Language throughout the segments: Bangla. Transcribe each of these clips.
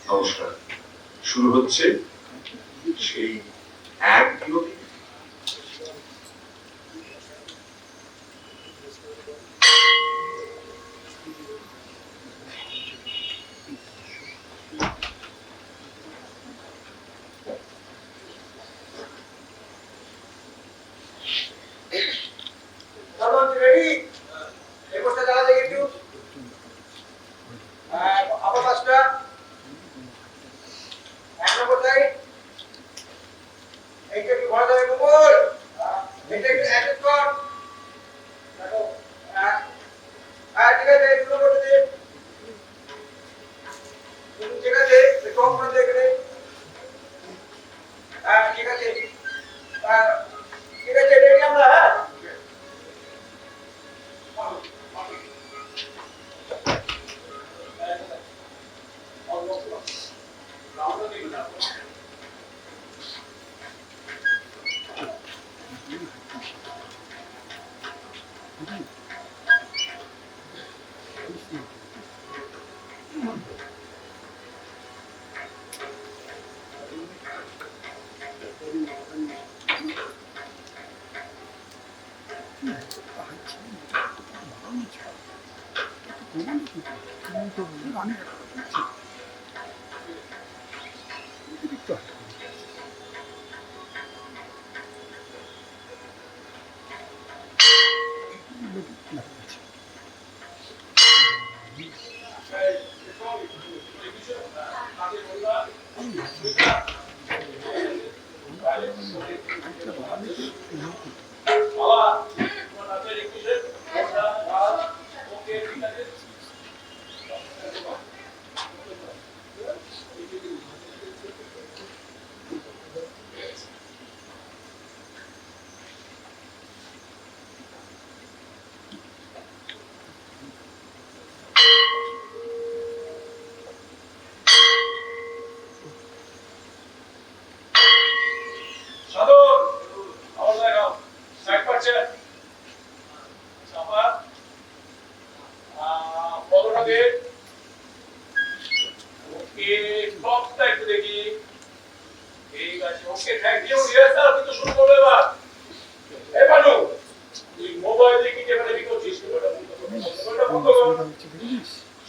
নমস্কার। শুরু হচ্ছে সেই এক বিরতি।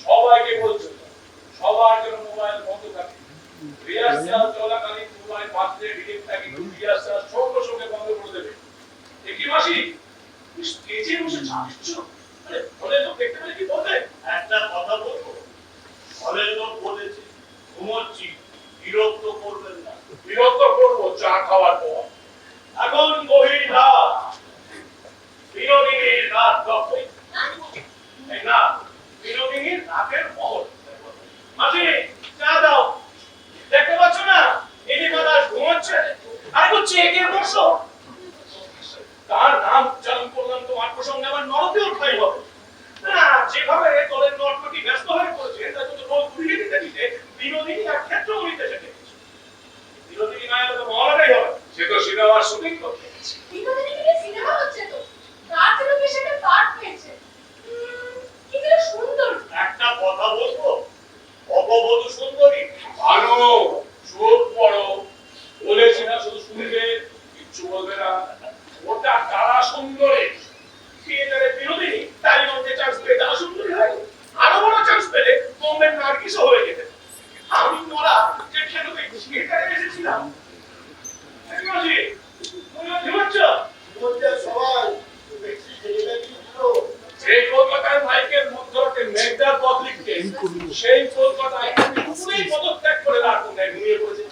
সবাইকে বলছো সবার জন্য মোবাইল বন্ধ থাকে। রিহার্সাল চলাকালীন মোবাইল বাজলে ডিরেক্টর কিন্তু রিহার্সাল সঙ্গে সঙ্গে বন্ধ করে দেবে। দেখি মাসি স্টেজে বসে চাচ্ছ আরে বলে লোক দেখতে পেলে কি বলবে? একটা কথা বলবো, হলে লোক বলেছে ঘুমোচ্ছি, বিরক্ত করবেন না। বিরক্ত করবো চা খাওয়ার পর। এখন গভীর রাত, বিনোদিনীর রাত গপ্পে না, বিনোদিনীর রাতের মহল। মাসি চা দাও, দেখতে পাচ্ছ না এটি মাদাস ঘুমোচ্ছে আর করছে একে বসো। তার নাম উচ্চারণ করলাম তোমার প্রসঙ্গে আবার নরকেও ঠাই হবে না। যেভাবে দলের নটপটি ব্যস্ত হয়ে পড়েছে তাই তো রোজ ঘুরিয়ে দিতে দিতে বিনোদিনী আর ক্ষেত্র হইতে এসে বিনোদিনী না এলে তো মহলাটাই হবে। সে তো সিনেমার শুটিং করতে গেছে। বিনোদিনী কি সিনেমা হচ্ছে তো রাতের লোকে সেটা পার্ট পেয়েছে। কি যে সুন্দর। একটা কথা বলবো, অপবধূ সুন্দরী ভালো চোখ বড় বলেছি না, শুধু শুনবে কিচ্ছু বলবে না। ওটা তারা সুন্দরী থিয়েটারে বিনোদিনী তাই মধ্যে চান্স পেয়ে তারা সুন্দরী হয়। আরো বড় চান্স পেলে বোম্বের নার্গিসও হয়ে যেতে। আমি মোরা যে খেলতে থিয়েটারে এসেছিলাম সেই কলকাতায় মাইকেল মধ্যরাতে মেঘদার পথ লিখতে সেই কলকাতায় পুরোই পদত্যাগ করে রাত কোথায় ঘুমিয়ে পড়েছে।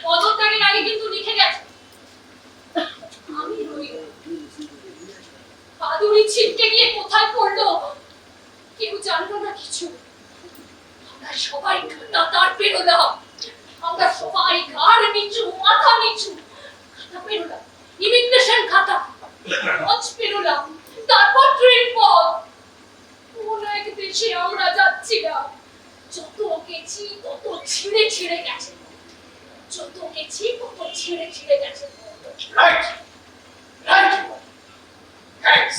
পদত্যাগের আগে কিন্তু লিখে গেছে আমি রই। পাদুরি ছিটকে গিয়ে কোথায় পড়লো কেউ জানলো না কিছু। আমরা সবাই তার পেরোলাম, আমরা সবাই ঘাড় নিচু মাথা নিচু। খাতা পেরোলাম, ইমিগ্রেশন খাতা, লঞ্চ পেরোলাম, তারপর ট্রেন পথ। কোন এক দেশে আমরা যাচ্ছিলাম। যত গেছি তত ছিঁড়ে ছিঁড়ে গেছে, যত গেছি তত ছিঁড়ে ছিঁড়ে গেছে। Right right thanks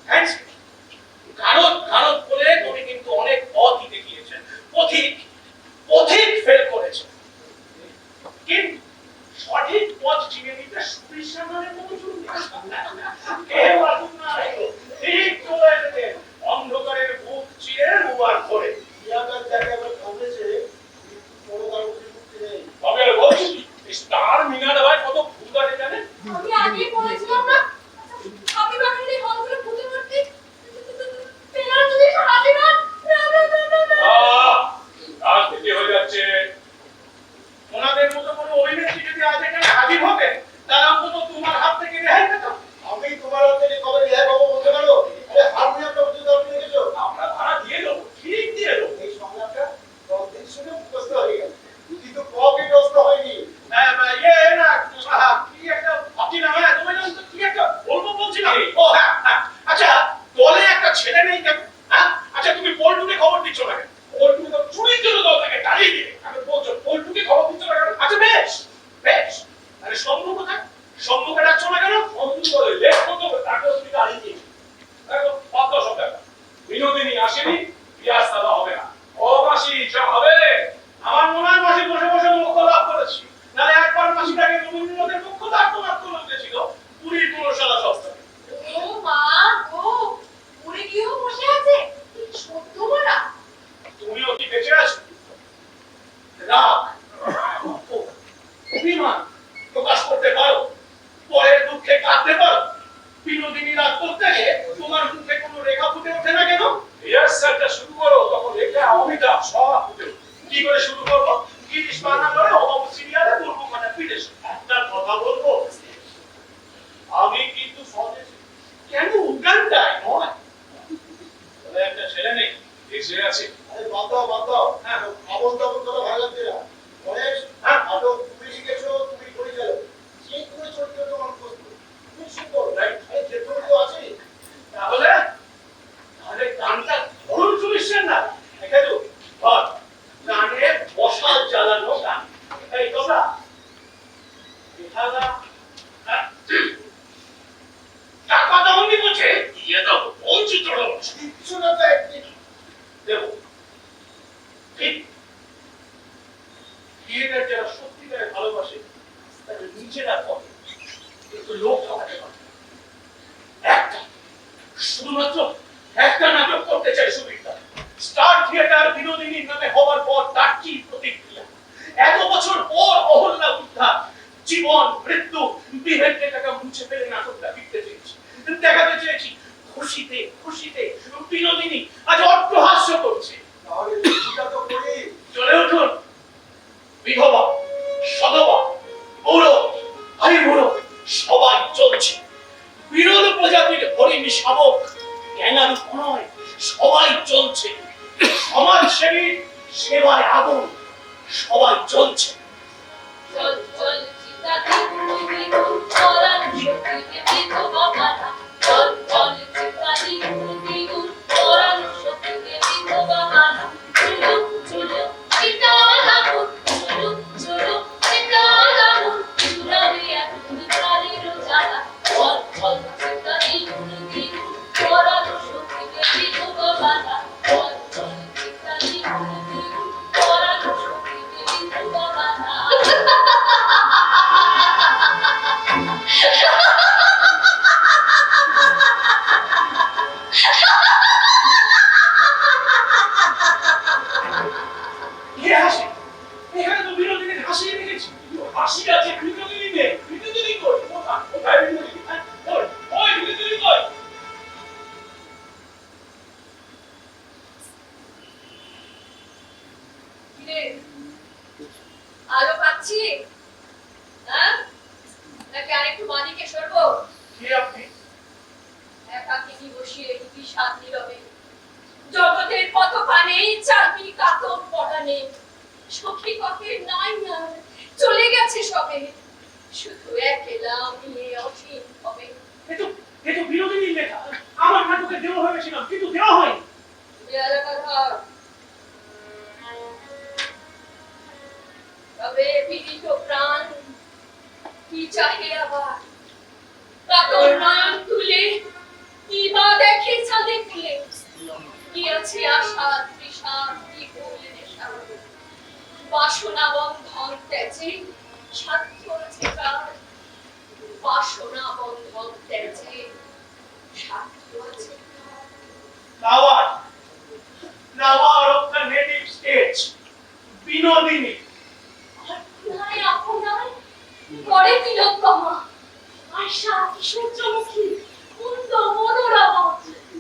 thanks. কারণ কারণ বলে তুমি কিন্তু অনেক পথই দেখিয়েছেন। পথিক মাসি যা হবে আমার মনে হয় মাসি বসে বসে মুখ্য লাভ করেছি নাহলে একবার মাসিটাকে রবীন্দ্রনাথের মুখ্য নাট্য লিখেছিল পুরীর পুরশালা সস্তা ও মা গো, পুরী গিয়েও বসে আছে সত্য বলা। তুমিও কি বেঁচে আছো রাগ অভিমান প্রকাশ করতে পারো পরের দুঃখে কাঁদতে পারো বিনোদিনী রাগ করতে গিয়ে তোমার মুখে কোনো রেখা ফুটে ওঠে না কেন রিহার্সালটা শুরু করো তখন রেখা অমিতাভ সব ফুটে ওঠে। কি করে শুরু করবো গিরিশ বানা করে অভাব সিরিয়ালে বলবো মানে ফিরে একটা কথা বলবো আমি কিন্তু স্বদেশী কেন উগান্ডায় নয় তবে একটা ছেলে নেই এসে আছে আরে বাদ দাও হ্যাঁ আবল তাবল করে ভালো লাগছে না গণেশ হ্যাঁ নাটক তুমি লিখেছো তুমি পরিচালক সেই তুমি চরিত্র তোমার প্রস্তুত খুব সুন্দর রাইট আরে ক্ষেত্র তো আছে তাহলে তাহলে গানটা ধরুন শুনিসছেন না দেখে তো ধর গানে মশাল জ্বালানো গান এই তোমরা বিহালা টাকা দাওনি বলছে দিয়ে দাও বঞ্চিত রয়েছে কিচ্ছু না তো একদিন দেবো ঠিক বিয়েটার যারা সত্যিকারে ভালোবাসে তারা নিজেরা করে কিন্তু লোক ঠকাতে পারে না। একটা শুধুমাত্র একটা নাটক করতে চাই সুবিধা স্টার থিয়েটার বিনোদিনীর নামে হওয়ার পর তার কি প্রতিক্রিয়া এত বছর পর অহল্যা উদ্ধার জীবন মৃত্যু বিহেডটাকে মুছে ফেলে নাটকটা লিখতে চেয়েছি দেখাতে চেয়েছি খুশিতে খুশিতে বিনোদিনী আজ অট্টহাস্য করছে তাহলে চিন্তা তো করি চলে উঠুন বিধবা সধবা বুড়ো ভাই বুড়ো সবাই চলছে বিরোধ প্রজাতির হরিণ শাবক জ্ঞানারূপ নয় সবাই চলছে সমাজসেবী সেবায় আগুন সবাই চলছে চল চল চিতা দিগুনি পরাণ শক্তিতে বিধবা বালা চল চল চিতা দিগুনি পরাণ শক্তিতে বিধবা বালা চুলু চুলু চিতা লাগুন চুলু চুলু চিতা লাগুন চুলাবে এখন চালের জ্বালা চল চল চিতা দিগুনি পরাণ শক্তিতে বিধবা বালা চল চল চিতা দিগুনি পরাণ শক্তিতে বিধবা বালা কে হাসে এখানে তো বিনোদিনীর হাসি দেখেছি হাসি আছে বিনোদিনী নেই বিনোদিনী কই কোথায় বিনোদিনী ওই ওই বিনোদিনী কই কিরে আলো পাচ্ছি হ্যাঁ নাকি আরেকটু মানিকে সরবো কে আপনি একাকিনী বসিয়ে কি স্বাদ নীরবে জগতের কত পানে চাকরি কাতর পড়ানে সখী কফের নাই আর চলে গেছে সবে শুধু একলা মিলে অসীম হবে এ তো বিনোদিনীর লেখা আমার নাটকে দেওয়া হয়েছিলাম কিন্তু দেওয়া হয়নি দেয়ালে কথা তবে পীড়িত প্রাণ কি চাহে আবার কাতর নয়ন তুলে কি বা দেখে ছাদে খুলে কি আছে আশা তৃষা কি ভুলে নেশা বাসনা বন্ধন তেজে সাধ্য আছে কার বাসনা বন্ধন তেজে সাধ্য আছে কার Flower of the native stage Binodini আপনায় আপনায় করে তিলোত্তমা আশা সূর্যমুখী কুন্দ মনোরমা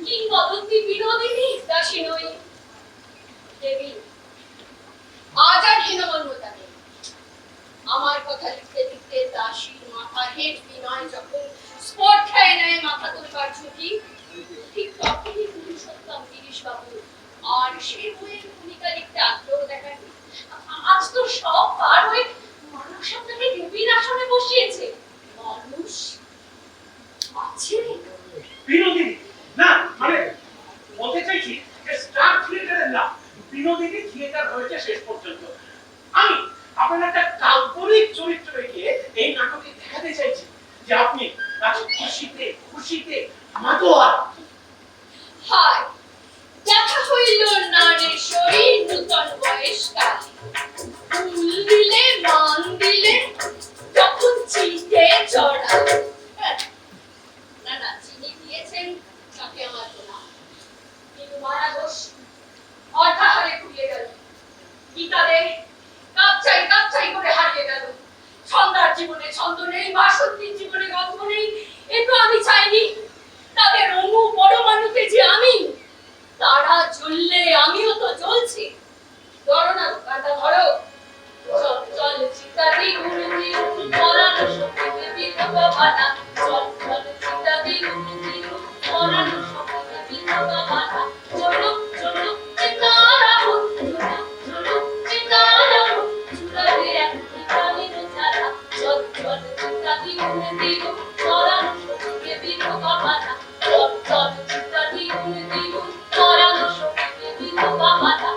কিংবদন্তি বিনোদিনী দাসী নই দেবী আজ আর হীনমন্যতা নেই আমার কথা লিখতে লিখতে দাসীর মাথা হেট বিনয় যখন স্পর্ধায় নেয় মাথা তোলবার ঝুঁকি ঠিক তখনই পুরুষোত্তম গিরিশ বাবু আর সে বইয়ের ভূমিকা লিখতে আগ্রহ দেখায় আজ তো সব পার হয়ে মানুষ আপনাকে দেবীর আসনে বসিয়েছে মানুষ আছে বিনোদিনী না মানে বলতে চাইছি যে স্টার থিয়েটারের না বিনোদিনী থিয়েটার হয়েছে শেষ পর্যন্ত আমি আপনার একটা কাল্পনিক চরিত্র রেখে এই নাটকে দেখাতে চাইছি যে আপনি আজ খুশিতে খুশিতে মাতোয়ারা হায় দেখা হইল নারী শরীর নূতন জীবনে ছন্দ নেই, বাসন্তীর জীবনে গল্প নেই, এ তো আমি চাইনি। তাদের অণু পরমাণুতে যে আমি, তারা জ্বললে আমিও তো জ্বলছি। ধরো না কাঁটা ধরো, চল চল চিতাদি গুরুজি পরানো শক্তিতে বিধবা বাধা, চল চল চিতাদি গুরুজি পরানো শক্তিতে বিধবা বাধা, চলুক চলুক চিতারা হুন, চলুক চলুক চিতারা হুন, চুলাবে এক চিতালির জ্বালা, চল চল চিতাদি গুরুজি পরানো শক্তিতে বিধবা বাধা, চল চল চিতাদি গুরুজি পরানো শক্তিতে বিধবা বাধা।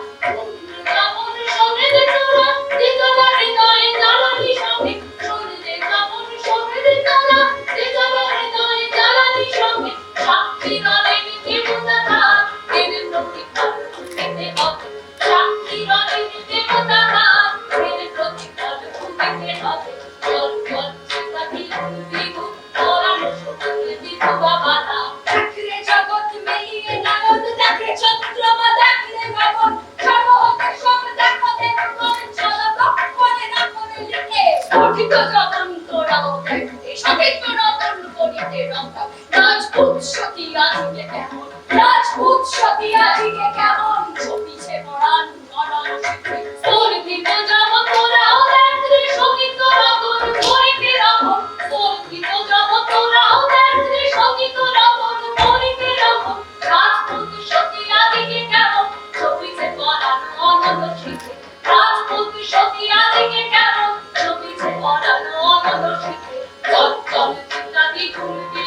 রাজপুত সতী আজকে কেমন, রাজপুত সতী আজকে কেমন, ছবিছে পরাণ গণন শিখে তোর দিতে যাব তোরাও দেখতে সঙ্গীত রতন করিতে রকম, তোর দিতে যাব তোরাও দেখতে সঙ্গীত রতন করিতে রকম, রাজপুত সতী আজকে কেমন, ছবিছে পরাণ গণন শিখে, রাজপুত সতী আজকে কেমন, ছবিছে পরাণ গণন শিখে, চল চল চিন্তাদি ঘুরবি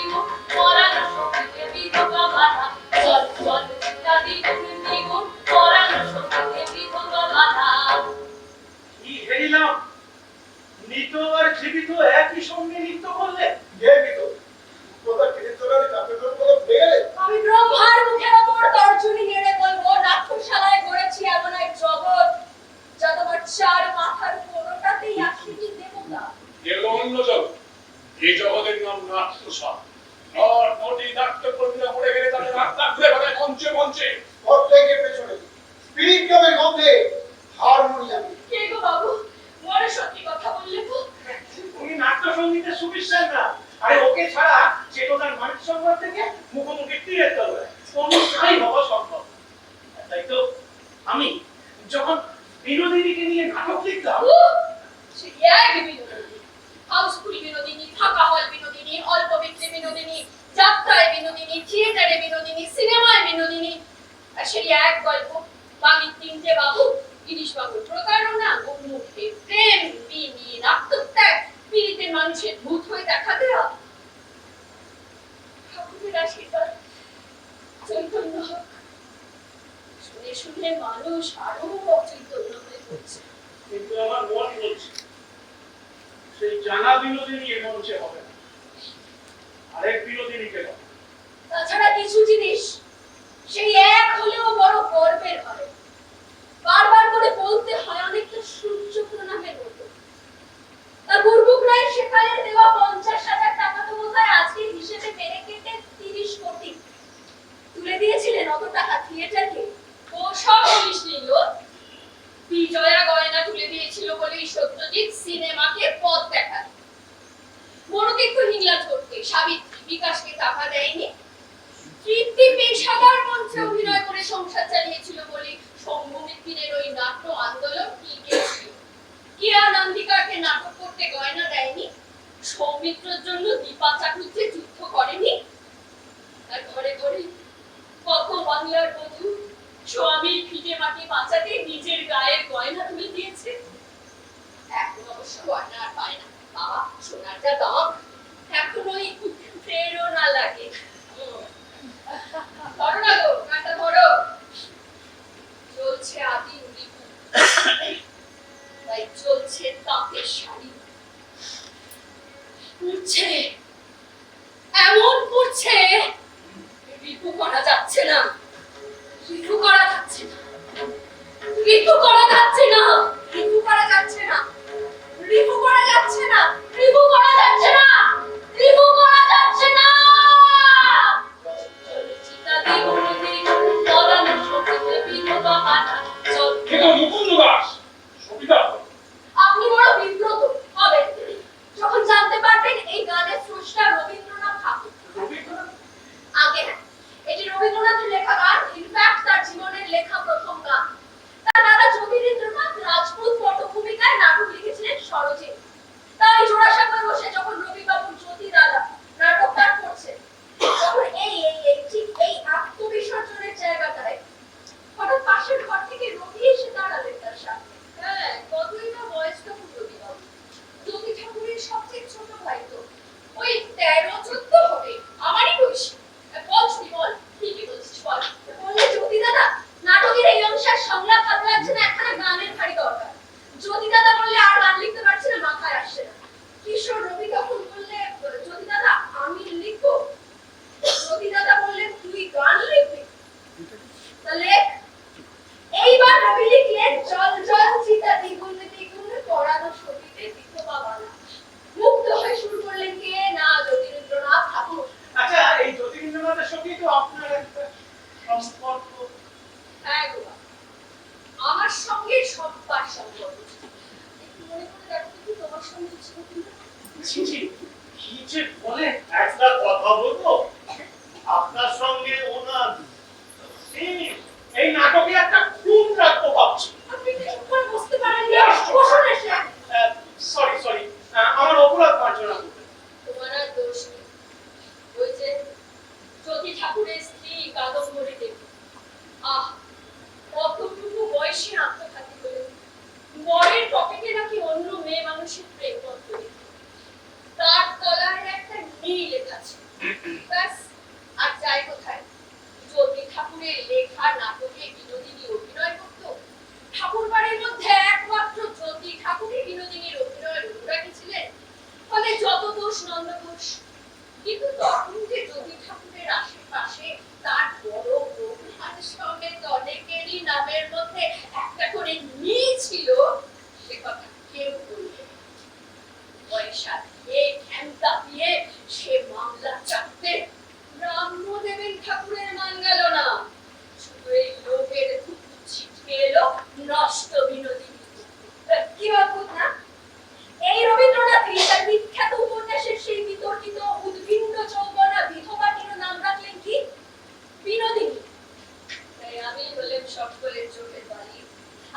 পরানো শক্তিতে বিধবা বাধা, চল চল চিন্তাদি ঘুরবি পরানো শক্তিতে বিধবা বাধা। কি হেরিলাম, মৃত আর জীবিত একই সঙ্গে নৃত্য করলে। কে বিতো তোদের কীর্তনের কাপড়গুলো ফেলে আমি ব্রহ্মার মুখের ওপর তর্জনী নেড়ে বলবো, নাট্যশালায় গড়েছি এমন এক জগৎ, যা তোমার চার মাথার কোনোটাতেই আসেনি দেবতা। এগুলো অন্য জগৎ, এই জগতের নাম নাট্যশালা। আর নটি নাট্যকর্মীরা মরে গেলে তাদের আত্মা ঘুরে বেড়ায় মঞ্চে মঞ্চে। প্রত্যেকের পেছনে স্পিরিট ড্রামের মধ্যে হারমোনিয়ামে। কে গো বাবু, মনে সত্যি কথা বললে তো? উনি নাট্য সঙ্গীতে সুবিশ্বাস না, আরে ওকে ছাড়া চেতনার মানব সংবাদ থেকে মুখোমুখি তীরের তলায় অনুষ্ঠায়ী হওয়া সম্ভব। তাই তো আমি যখন বিনোদিনীকে নিয়ে নাটক লিখতাম, সেই এক বিনোদিনী, হাউসফুল বিনোদিনী, ফাঁকা হল বিনোদিনী, অল্প বিক্রি বিনোদিনী, যাত্রায় বিনোদিনী, থিয়েটারে বিনোদিনী, সিনেমায় বিনোদিনী, আর সেই এক গল্প, বাঙির তিনটে বাবু, গিরিশ বাবুর প্রতারণা, মুখে প্রেম, বিনীর আত্মত্যাগ, পীড়িতের মানুষের ভূত হয়ে দেখা দেওয়া, ঠাকুরের আশীর্বাদ, চৈতন্য হোক। শুনে শুনে মানুষ আরো অচৈতন্য হয়ে পড়ছে। কিন্তু আমার মন বলছে সেই জানা বিনোদিনী এ মঞ্চে হবে না, আরেক বিনোদিনীকে হবে। তাছাড়া কিছু জিনিস সেই এক হলেও বড় গর্বের হয়, বারবার করে বলতে হয়, অনেকটা সূর্য প্রণামের মতো। তার বুর্বুক রায়ের সেকালে দেওয়া 50,000 টাকা তো বোধহয় আজকে হিসেবে বেড়ে কেটে 30 কোটি তুলে দিয়েছিলেন অত টাকা থিয়েটারকে। ও সব বলিস নিল, বিজয়া গয়না তুলে দিয়েছিল বলেই সত্যজিৎ সিনেমাকে পথ দেখান, বড়কে একটু হিংলাজ করতে সাবিত্রী বিকাশকে টাকা দেয়নি, তৃপ্তি পেশাদার মঞ্চে অভিনয় করে সংসার চালিয়েছিল বলে শম্ভুমিত্রের ওই নাট্য আন্দোলন টিকেছিল, কিয়া নন্দিকাকে নাটক করতে গয়না দেয়নি, সৌমিত্রর জন্য দীপা চাটুর্যে যুদ্ধ করেনি, আর ঘরে ঘরে কত বাংলার বধূ স্বামীর ভিটে মাটি বাঁচাতে নিজের গায়ের গয়না তুলে দিয়েছে। এখন অবশ্য গয়না আর পায় না, বাবা সোনারটা দাম, এখন ওই প্রেরণা লাগে। ধরো না গো, কাঁটা ধরো, চলছে আদিম রিপু, তাই চলছে তাঁতের শাড়ি, পুড়ছে, এমন পুড়ছে, রিপু করা যাচ্ছে না, রিপু করা যাচ্ছে না, রিপু করা যাচ্ছে না, রিপু করা যাচ্ছে না, রিপু করা যাচ্ছে না, রিপু করা যাচ্ছে না, রিপু করা যাচ্ছে না। চিতাদি গুরুদি পরানো শক্তিতে বিধবা বাধা, চল কিন্তু মুকুন্দ দাস সবিতা আপনি বড় বিব্রত হবেন যখন স্রষ্টা রবীন্দ্রনাথ ঠাকুর। রবীন্দ্রনাথ? আগে হ্যাঁ, এটি রবীন্দ্রনাথের লেখা গান, ইনফ্যাক্ট তার জীবনের লেখা প্রথম গান। তার দাদা জ্যোতিরিন্দ্রনাথ রাজপুত পটভূমিকায় নাটক লিখেছিলেন সরোজিনী। তাই জোড়াসাঁকোয় বসে যখন রবিবাবুর জ্যোতি দাদা নাটক পাঠ করছে, তখন ঠিক এই আত্মবিসর্জনের জায়গাটায় হঠাৎ পাশের ঘর থেকে রবি এসে দাঁড়ালেন তার সামনে। হ্যাঁ, কতই না বয়স তখন রবিবাবু। জ্যোতি ঠাকুরের সবচেয়ে ছোট ভাই তো, ওই 13-14 হবে, আমারই বয়সী। বল শুনি, বল, ঠিকই বলছিস, বল। বললে জ্যোতি দাদা, নাটকের এই অংশের সংলাপ ভালো লাগছে না, একখানা গানের ভারী দরকার। জ্যোতি দাদা বললে আর গান লিখতে পারছি না, মাথায় আসছে না। কিশোর রবি তখন বললে, জ্যোতি দাদা আমি লিখবো। জ্যোতি দাদা বললেন, তুই গান লিখবি? তাহলে এইবার রবি লিখলেন, জল জল চিতা দ্বিগুণ দ্বিগুণ পরানো ছবিতে বিধবা বালা। মুগ্ধ হয়ে শুরু করলেন কে না, জ্যোতিরিন্দ্রনাথ ঠাকুর। আচ্ছা, এই জ্যোতিরিন্দ্রনাথের সঙ্গে তো আপনার একটা সম্পর্ক। হ্যাঁ গো বাবা, আমার সঙ্গে সব্বার সম্পর্ক। একটু মনে করে দেখো তো, তোমার সঙ্গে ছিল কিনা? ছি ছি, কি যে বলে। একটা কথা বলবো, আপনার সঙ্গে ওনার এই নাটকে একটা খুব রাখবো ভাবছি। আপনি কি চুপ করে বসতে পারেননি? বসুন এসে। সরি, আমার অপরাধ মার্জনা করবেন। তোমার আর দোষ নেই। ওই যে জ্যোতি ঠাকুরের স্ত্রী কাদম্বরী দেবী, আহ কতটুকু বয়সী আত্মঘাতী হলেন। বরের পকেটে নাকি অন্য মেয়ে মানুষের প্রেম পত্র লিখে, তার তলায় একটা নীল লেখা ছিল। ব্যাস, আর যাই কোথায়। জ্যোতি ঠাকুরের লেখা নাটকে বিনোদিনী অভিনয় করত। ঠাকুর বাড়ির মধ্যে একমাত্র জ্যোতি ঠাকুরই বিনোদিনীর অভিনয়ের অনুরাগী ছিলেন। ফলে যত দোষ নন্দ ঘোষ। কিন্তু তখন যে জ্যোতি ঠাকুরের আশেপাশে তার বড় প্রধান সমেত অনেকেরই নামের মধ্যে একটা করে নি ছিল, সে কথা কেউ বলবে না। পয়সা দিয়ে ঘ্যাংটা দিয়ে সে মামলা চাপতে ব্রাহ্মদেবের ঠাকুরের মান গেল না। শুধু এই লোকের ছিটকে এলো নষ্ট বিনোদিনী। কি অদ্ভুত না? এই রবীন্দ্রনাথই তার বিখ্যাত উপন্যাসের সেই বিতর্কিত উদ্ভিন্ন যৌবনা বিধবাটির নাম রাখলেন কি? বিনোদিনী। তাই আমি বললাম সকলের চোখের বালি।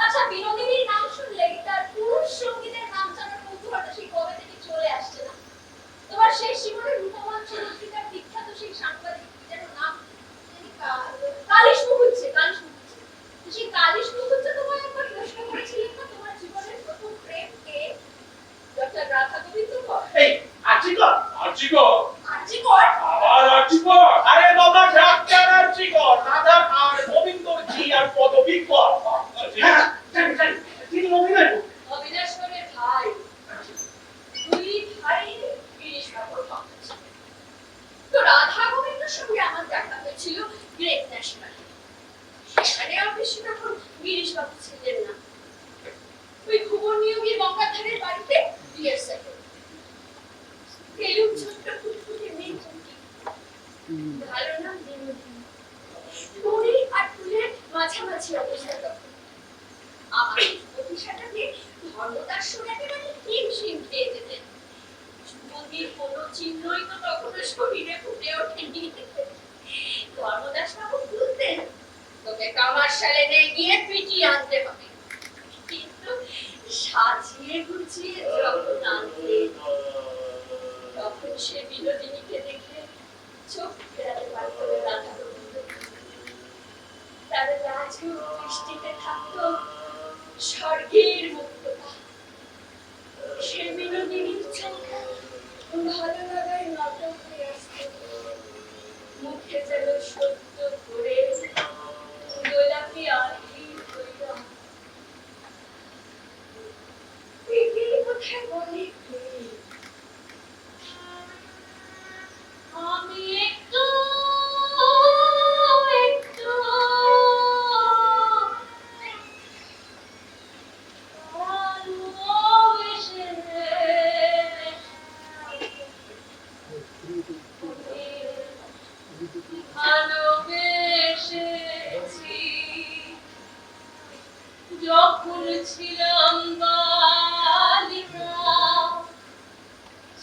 আচ্ছা, বিনোদিনীর নাম শুনলেই তার পুরুষ সঙ্গীতের নাম জানার কৌতূহলটা সেই কবে থেকে চলে আসছে না? তোমার শেষ জীবনের রূপমান চরিত্রিকার বিখ্যাত সেই সাংবাদিক যেন নাম কালিশ মুখুজ্জে। সেই কালিশ মুখুজ্জে তোমায় একবার প্রশ্ন করেছিলেন না, তোমার জীবনের প্রথম প্রেম কে? ডক্টর রাধা গোবিন্দ কর। এই আর্চিকর। আর্চিকর? আবার আর্চিকর? আরে বাবা, ডাক্তার আর্চিকর, রাধা আর গোবিন্দর জি আর পদবী কর। হ্যাঁ, জানি, তিনি অভিনয় করতেন। অবিনাশকরের ভাই। দুই ভাই গিরিশ বাবুর ভক্ত ছিলেন। তো রাধা গোবিন্দের সঙ্গে আমার দেখা হয়েছিল গ্রেট ন্যাশনাল। সেখানে অবশ্য তখন গিরিশ বাবু ছিলেন না। ওই ভুবন নিয়োগী গঙ্গাধারের বাড়িতে বিয়ের সেটেল। তেলুগ ছোট্ট ফুটফুটে মেয়ে চুমকি, ভালো নাম বিনোদিনী। টুনি আর ফুলের মাঝামাঝি অবস্থা তখন। আমার প্রতিষ্ঠাটাকে ধর্মদাস শোনাতে মানে হিমশিম খেয়ে যেতেন। যুবতীর কোনো চিহ্নই তো তখনো শরীরে ফুটে ওঠেনি। ধর্মদাস বাবু বলতেন, তোকে কামারশালে নিয়ে গিয়ে পিটিয়ে আনতে হবে। কিন্তু সাজিয়ে গুছিয়ে যখন আনতেন, তখন সে বিনোদিনীকে দেখে চোখ ফেরাতে পারত না রাধা গোবিন্দ। তার লাজুক দৃষ্টিতে থাকতো স্বর্গের মুক্ততা। সে বিনোদিনীর চোখে ভালো লাগায় নাটক হয়ে আসত। মুখে যেন সত্য করে গোলাপি আঁখি হইল। কোথায় বলে আমি একটু ভালোবেসেছি যখন ছিলাম বালিকা,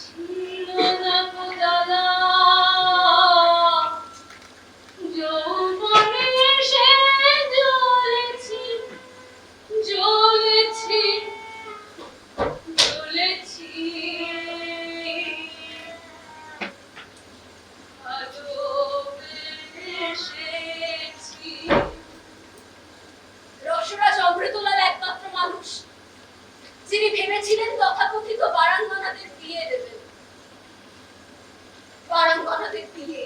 ছিল না যিনি ভেবেছিলেন তথাকথিত বারাঙ্গনাদের বিয়ে দেবেন। বারাঙ্গনাদের বিয়ে,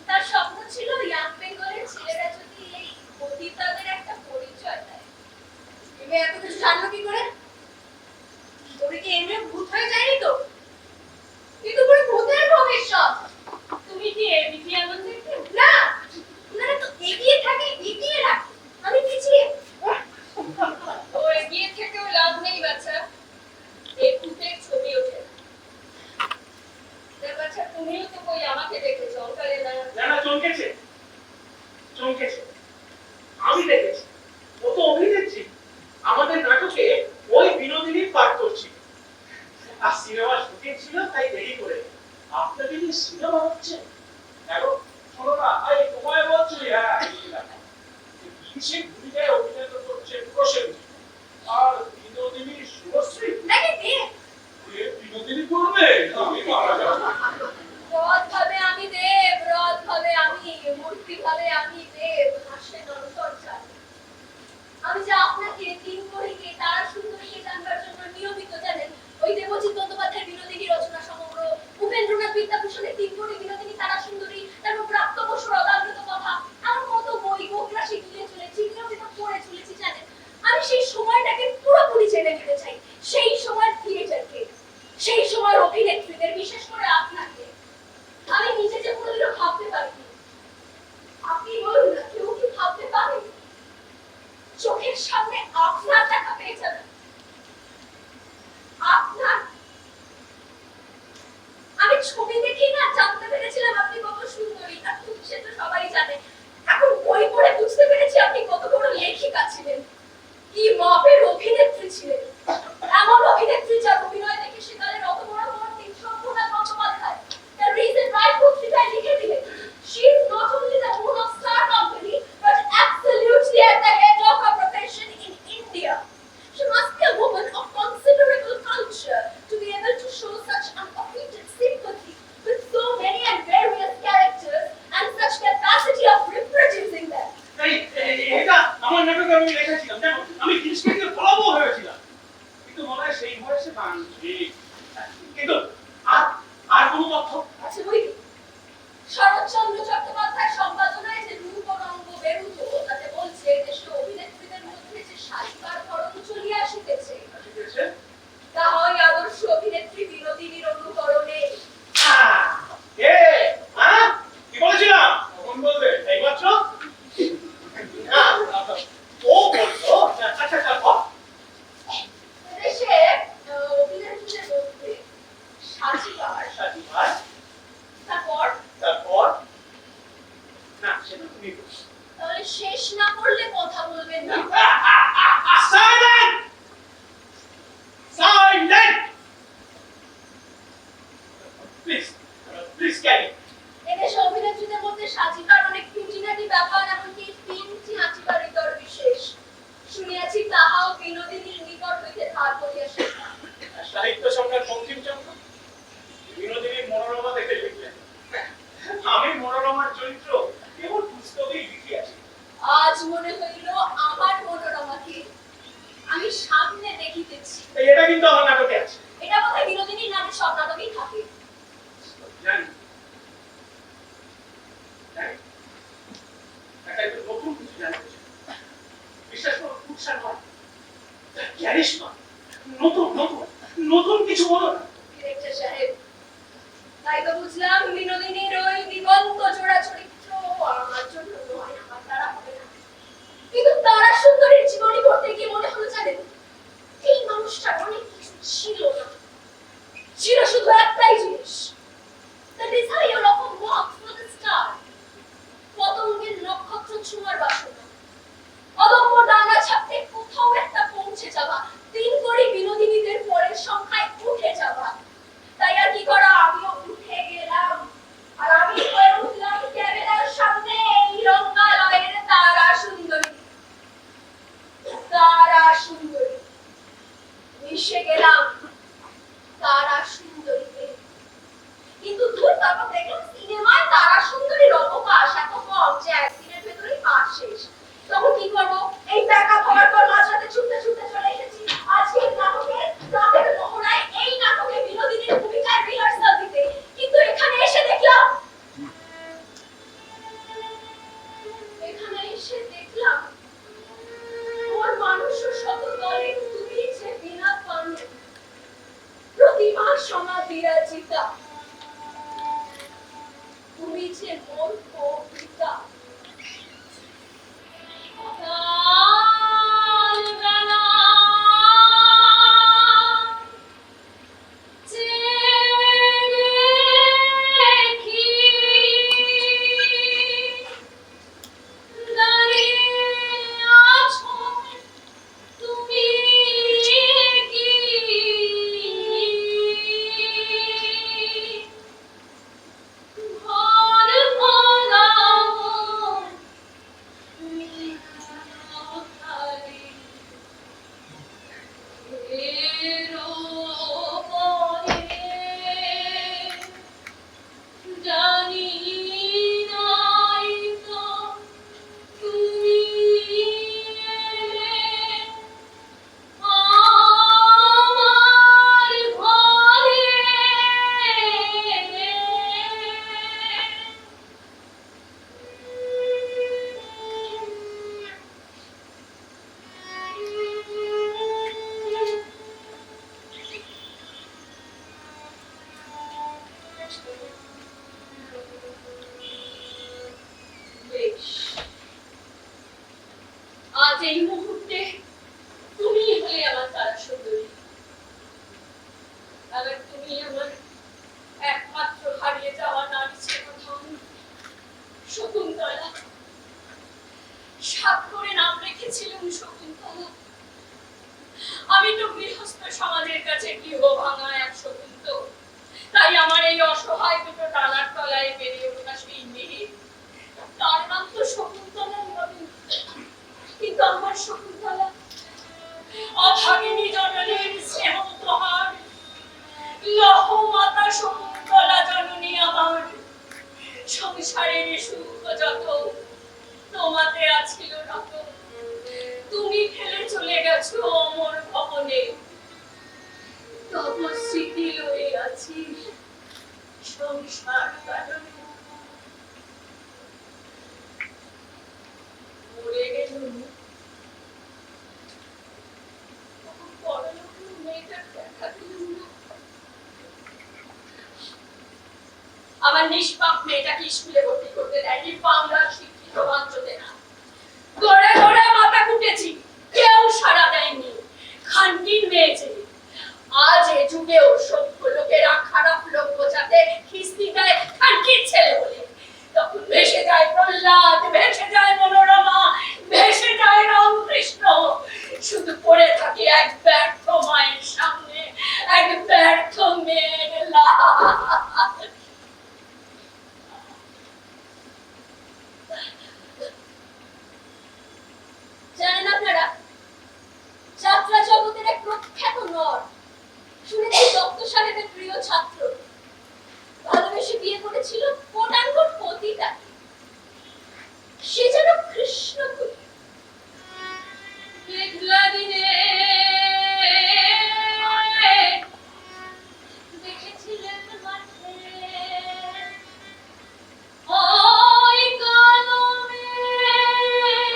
তার স্বপ্ন ছিল ইয়াং বেঙ্গলের ছেলেরা যদি এই পতিতাদের একটা পরিচয় দেয়। তুমি এত কিছু জানলো কি করে? তোর কি এমনি ভূত হয়ে যায়নি তো? তুই তো পুরো ভূতের ভবিষ্যৎ। তুমি কি এবিপি এমন দেখতে? না, ওনারা তো এগিয়ে থাকে, এগিয়ে রাখে, আমি পিছিয়ে। ও এগিয়ে থেকেও লাভ নেই বাচ্চা, এই ভূতের ছবি ওঠে না। বাচ্চা তুমিও তো কই আমাকে দেখে চমকালে না? না না, চমকেছে চমকেছে, আমি দেখেছি। ও তো অভিনেত্রী, আমাদের নাটকে ওই বিনোদিনী পাঠ করছিল। আর সিনেমা শুটিং ছিল তাই দেরি করে। আপনাকে কি সিনেমা হচ্ছে? দেখো শোনো না, এই তোমায় বলছি, হ্যাঁ বিশেষ ভূমিকায় অভিনয় করছে প্রসেনজিৎ আর বিনোদিনী শুভশ্রী। নাকি দে বিনোদিনী করবে, আমি মারা যাবো। রথ ভাবে আমি দেব, রথ ভাবে আমি, মূর্তি ভাবে আমি দেব, হাসে নরসজ্জা। আমি যে আপনাকে তিন পরীকে তারা সুন্দরীকে জানবার জন্য নিয়মিত জানেন ওই দেবজিৎ বন্দ্যোপাধ্যায়ের বিনোদিনী রচনা সমগ্র, উপেন্দ্রনাথ বিদ্যাভূষণের তিন পরী বিনোদিনী তারা সুন্দরী, তারপর প্রাপ্ত বসুর অদালৃত কথা, আমার কত বই গোগ্রাসে গিলে চলেছি, নিয়মিত পড়ে চলেছি জানেন। আমি সেই সময়টাকে পুরোপুরি জেনে নিতে চাই, সেই সময়ের থিয়েটারকে, সেই সময়ের অভিনেত্রীদের, বিশেষ করে আপনাকে। আমি নিজে যে কোনোদিনও ভাবতে পারিনি। আপনি বলুন না, কেউ কি ভাবতে পারে চোখের সামনে আপনার দেখা পেয়ে যাবেন? আপনার, আমি ছবি দেখি না জানতে পেরেছিলাম আপনি কত সুন্দরী, আর তুমি সে তো সবাই জানে। এখন বই পড়ে বুঝতে পেরেছি আপনি কত বড় লেখিকা ছিলেন, কি মাপের অভিনেত্রী ছিলেন। এমন অভিনেত্রী যার অভিনয় দেখে সেকালের অত বড় পণ্ডিত শম্ভুনাথ বন্দ্যোপাধ্যায় তার রিজন রাইট পত্রিকায় লিখে দিলেন, she is not only the moon of Star Company but absolutely at the head of her profession in India. She must be a woman of considerable culture to be able to show such unaffected sympathy with so many and various characters and such capacity of reproducing them. এটা আমার নাটকে আমি লিখেছিলাম, জানো আমি কৃষ্ণকে ফলাবো ভেবেছিলাম, কিন্তু মনে হয় সেই বয়সে বাংলি। কিন্তু আর আর কোনো তথ্য আছে বই কি? শরৎচন্দ্র চট্টোপাধ্যায়ের সম্পাদনায় যে রূপ রঙ্গ বেরুত, তাতে বলছে দেশে অভিনেত্রীদের মধ্যে যে সাহিবার ধরন চলিয়া আসিতেছে, আসিতেছে? তা হয় আদর্শ অভিনেত্রী বিনোদিনীর অনুকরণে। এ হ্যাঁ কি বলেছিলাম? তখন বলবে এইমাত্র না, ও বলতো আচ্ছা আচ্ছা বল। দেশে অভিনেত্রীদের মধ্যে সাজিবার, সাজিবার, তারপর তারপর না সেটা তুমি বলো। তাহলে শেষ না করলে কথা বলবেন না। Silent silent please please carry. এদেশে অভিনেত্রীদের মধ্যে সাজিবার অনেক খুঁটিনাটি ব্যাপার, এমনকি তিনটি হাঁচিবার ইতর বিশেষ শুনিয়াছি, তাহাও বিনোদিনীর নিকট হইতে ধার করিয়া শেখা। সাহিত্য সম্রাট বঙ্কিমচন্দ্র বিনোদিনীর মনোরমা দেখে লিখলেন, আমি মনোরমার চরিত্র কেবল পুস্তকেই লিখিয়াছি। আজ মনে হইল আমার মনোরমাকে আমি সামনে দেখিতেছি। এটা কিন্তু আমার নাটকে আছে। এটা বোধহয় বিনোদিনীর নামে সব নাটকেই থাকে। জানি জানি একটা একটু নতুন কিছু জানতে চাই। বিশ্বাস করো উৎসাহ নয়, ক্যারিশমা, নতুন নতুন নতুন কিছু বলো না। ডিরেক্টর সাহেব, তাই তো বুঝলাম বিনোদিনীর ওই দিগন্ত জোড়া চরিত্র আমার জন্য নয়, আমার দ্বারা হবে না। কিন্তু তারা সুন্দরীর জীবনী পড়তে গিয়ে মনে হলো জানেন, এই মানুষটার অনেক কিছু ছিল না, ছিল শুধু একটাই জিনিস, the desire of a walk for the star, পতঙ্গের নক্ষত্র ছোঁয়ার বাসনা, অদম্য ডানা ছাপতে কোথাও একটা পৌঁছে যাওয়া, তিন করে বিনোদিনীদের পরের সংখ্যায় উঠে যাওয়া। তাই আর কি করা, আমিও উঠে গেলাম, আর আমি হয়ে উঠলাম ক্যামেরার সামনে এই রঙ্গালয়ের তারা সুন্দরী। তারা সুন্দরী, মিশে গেলাম তারা সুন্দরীতে। কিন্তু দূর তারপর দেখলাম সিনেমায় তারা সুন্দরীর অবকাশ এত কম যে একদিনের ভেতরেই পাঠ শেষ। তখন কি করবো, এই প্যাকআপ হওয়ার পর মাঝরাতে ছুটতে ছুটতে চলে এসেছি কবিতা, তুমি যে মোর কবিতা। সকাল বেলা দেখি দাঁড়িয়ে আছো তুমি কি ঘর ভরা খালি এরো পরে জানি নাই তো তুমি এলে আমার ঘরে। বেশ, আজ এই মুহূর্তে তুমি হলে আমার তারা সুন্দরী, আবার তুমি আমার একমাত্র হারিয়ে যাওয়া নারী প্রথম শকুন্তলা। সাত করে নাম রেখেছিলেন শকুন্তলা। আমি তো গৃহস্থ সমাজের কাছে গৃহ ভাঙা এক শকুন্ত, তাই আমার এই অসহায় দুটো ডানার তলায় বেড়ে ওঠা সেই মেয়ে, তার নাম তো শকুন্তলাই হবে। কিন্তু আমার শকুন্তলা অভাগিনী জননীর স্নেহ উপহার, লহ মাতা শকুন্তলা জননী আমার। সংসারের সুখ যত তোমাতে আছিল রত, তুমি ফেলে চলে গেছো অমর ভবনে। তব স্মৃতি লয়ে আছি সংসার কারণে। মরে গেল বড়লোকের মেয়েটার দেখা দিলাম না। আমার নিষ্পাপ মেয়েটাকে স্কুলে ভর্তি করতে দেয়নি বাংলার শিক্ষিত বাঞ্চতে না। গড়ে গড়ে মাথা কুটেছি, কেউ সাড়া দেয়নি। খানকির মেয়ে যে আজ এ যুগেও সভ্য লোকেরা খারাপ লোক বোঝাতে খিস্তি দেয় খানকির ছেলে বলে। তখন ভেসে যায় প্রহ্লাদ, ভেসে যায় মনোরমা, ভেসে যায় রামকৃষ্ণ। শুধু পড়ে থাকে এক ব্যর্থ মায়ের সামনে, এক ব্যর্থ মেয়ের লাশ। জানেন আপনারা, যাত্রা জগতের এক প্রখ্যাত নর, শুনেছি দত্ত সাহেবের প্রিয় ছাত্র, ভালোবেসে বিয়ে করেছিল কোটানকোট পতিতাকে। সে যেন কৃষ্ণ কলি। মেঘলা দিনে দেখেছিলেন মাঠে ওই কালো মেঘ,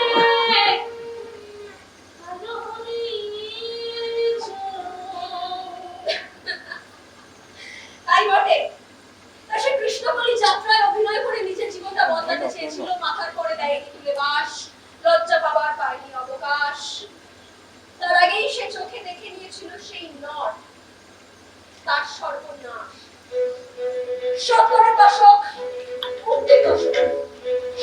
কালো নীল চোখ। তাই বটে, তা সে কৃষ্ণকলি যাত্রায় অভিনয় করে নিজের জীবনটা বদলাতে চেয়েছিল। মাথার পরে দেয়নি তুলে বাস, লজ্জা পাবার পায়নি অবকাশ। তার আগেই সে চোখে দেখে নিয়েছিল সেই নর, তার সর্বনাশ। 70 দশক, মুক্তির দশক,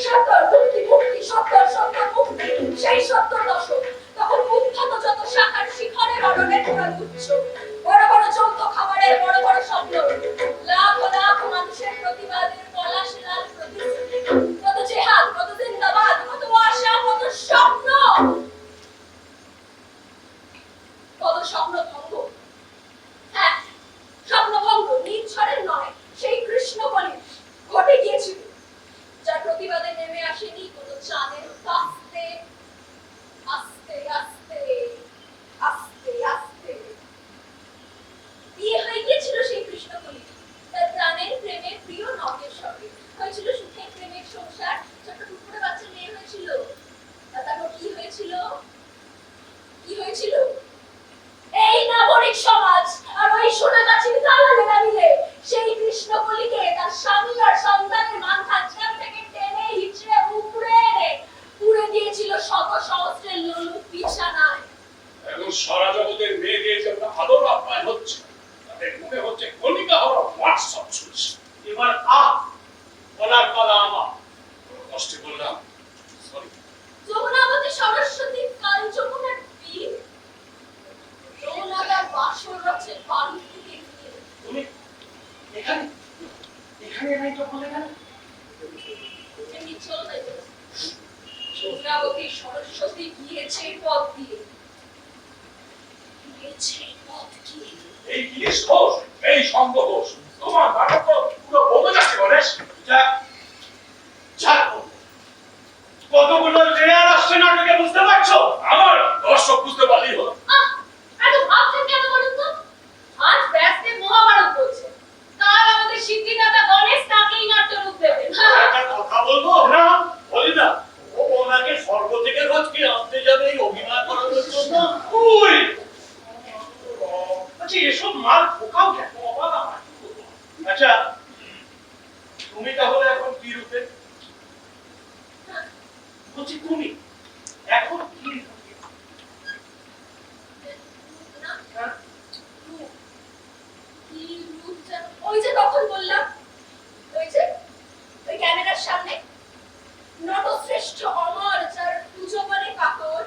70 মুক্তি মুক্তি, 70 মুক্তি, সেই 70 দশক। তখন উত্থাত যত শাখার শিখরে রণের পুরাণ উচ্চ, বড় বড় যৌথ খাবারের বড় বড় স্বপ্ন, লাখ লাখ মানুষের প্রতিবাদের পলাশ লাল প্রতিশ্রুতি, কত জেহাদ, কত জিন্দাবাদ, কত আশা, কত স্বপ্ন, কত স্বপ্ন ভঙ্গ। হ্যাঁ, স্বপ্ন ভঙ্গ নিজ ছড়ের নয়, সেই কৃষ্ণকলি ঘটে গিয়েছিল, যার প্রতিবাদে নেমে আসেনি কোনো চাঁদের কাস্তে। আস্তে আস্তে আস্তে আস্তে বিয়ে হয়ে গিয়েছিল সেই কৃষ্ণকলি তার প্রাণের প্রেমের প্রিয় নগের সঙ্গে। হয়েছিল সুখের প্রেমের সংসার, ছোট টুকরো বাচ্চা মেয়ে হয়েছিল। তারপর কি হয়েছিল? কি হয়েছিল? এই নাগরিক সমাজ আর ওই সোনাগাছির দালালেরা মিলে সেই সারা জগতের মেয়েদের যেমন আদর আপ্যায়ন হচ্ছে, তাদের মনে হচ্ছে কণিকা হওয়ার হোয়াটসঅ্যাপ চলছে। এবার বলার পালা আমার। কোনো কষ্টে বললাম, সরি। যমুনাবতী সরস্বতী কাল যমুনার বীর যমুনাদার বাসর রচে বাড়ি থেকে গিয়ে তুমি এখানে নাই তো বলে গেল। এমনি চলতে যমুনাবতী সরস্বতী গিয়েছে পথ দিয়ে এই গিরিশ ঘোষ, এই শঙ্খ ঘোষ, তোমার নাটক তো পুরো বদলে যাচ্ছে গণেশ। কতগুলো লেয়ার আসছে নাটকে, বুঝতে পারছো? আমার দর্শক বুঝতে পারলেই হলো। এত ভাবছেন কেন বলুন তো? আজ ব্যস্তে মহাভারত বলছে, কাল আমাদের সিদ্ধিদাতা গণেশ তাকেই নাট্যরূপ দেবেন। একটা কথা বলবো না, বলি না। ও ওনাকে স্বর্গ থেকে রোজ কি আনতে যাবে এই অভিনয় করানোর জন্য? উই, আচ্ছা, এসব মাল ঢোকাও কেন? বাবা, আমার কি বলবো? আচ্ছা, তুমি তাহলে এখন কি রূপে? বলছি তুমি এখন কি রূপে? হ্যাঁ? কি রূপ যেন? ওই যে তখন বললাম, ওই যে ওই ক্যামেরার সামনে নটশ্রেষ্ঠ অমর, যার দুজনে কাতর,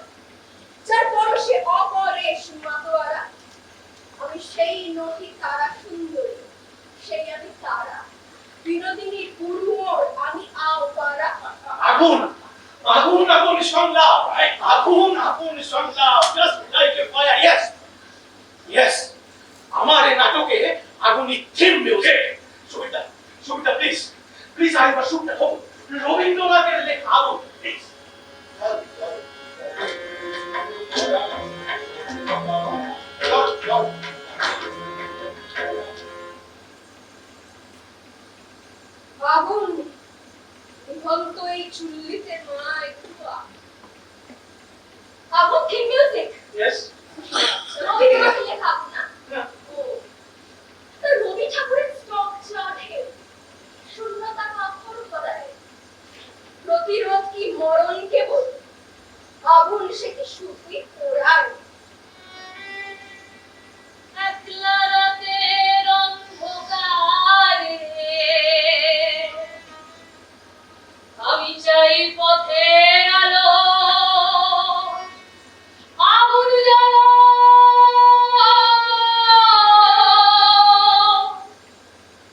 যার পরশে অপরেশ মাতোয়ারা, আমি সেই নহি তারা সুন্দরী, সেই আমি তারা বিনোদিনীর উর্মর, আমি আওতারা। আগুন আগুন আগুন সংলাপ, আগুন সংলাপ, just like a fire. Yes, yes. আমার এই নাটকে আগুনই থিম মিউজিক। সুবিধা প্লিজ আরেকবার শুনতে হবে। রবীন্দ্রনাথের লেখা আগুন, প্লিজ। আগুন নিভন্ত এই চুল্লিতে নয় ধোঁয়া। আগুন থিম মিউজিক Yes. রবীন্দ্রনাথের লেখা আগুন না? হ্যাঁ। ও, তা রবি ঠাকুরের স্টক চাঁদে শূন্যতা কাক্ষর করায় প্রতিরোধ কি মরণ কেবল, আগুন সে কি সুখী পোড়ায়। একলা রাতের অন্ধকারে আমি চাই পথের আলো, আগুন জ্বালো,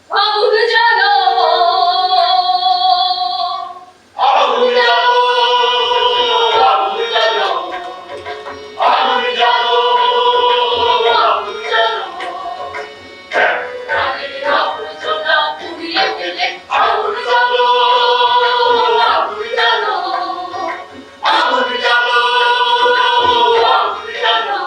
আগুন জ্বালো, আগুন জ্বালো, আগুন জ্বালো, আগুন জ্বালো, আগুন জ্বালো। প্রাণের আবর্জনা পুড়িয়ে ফেলে আগুন জ্বালো, আগুন জ্বালো, আগুন জ্বালো, আগুন জ্বালো।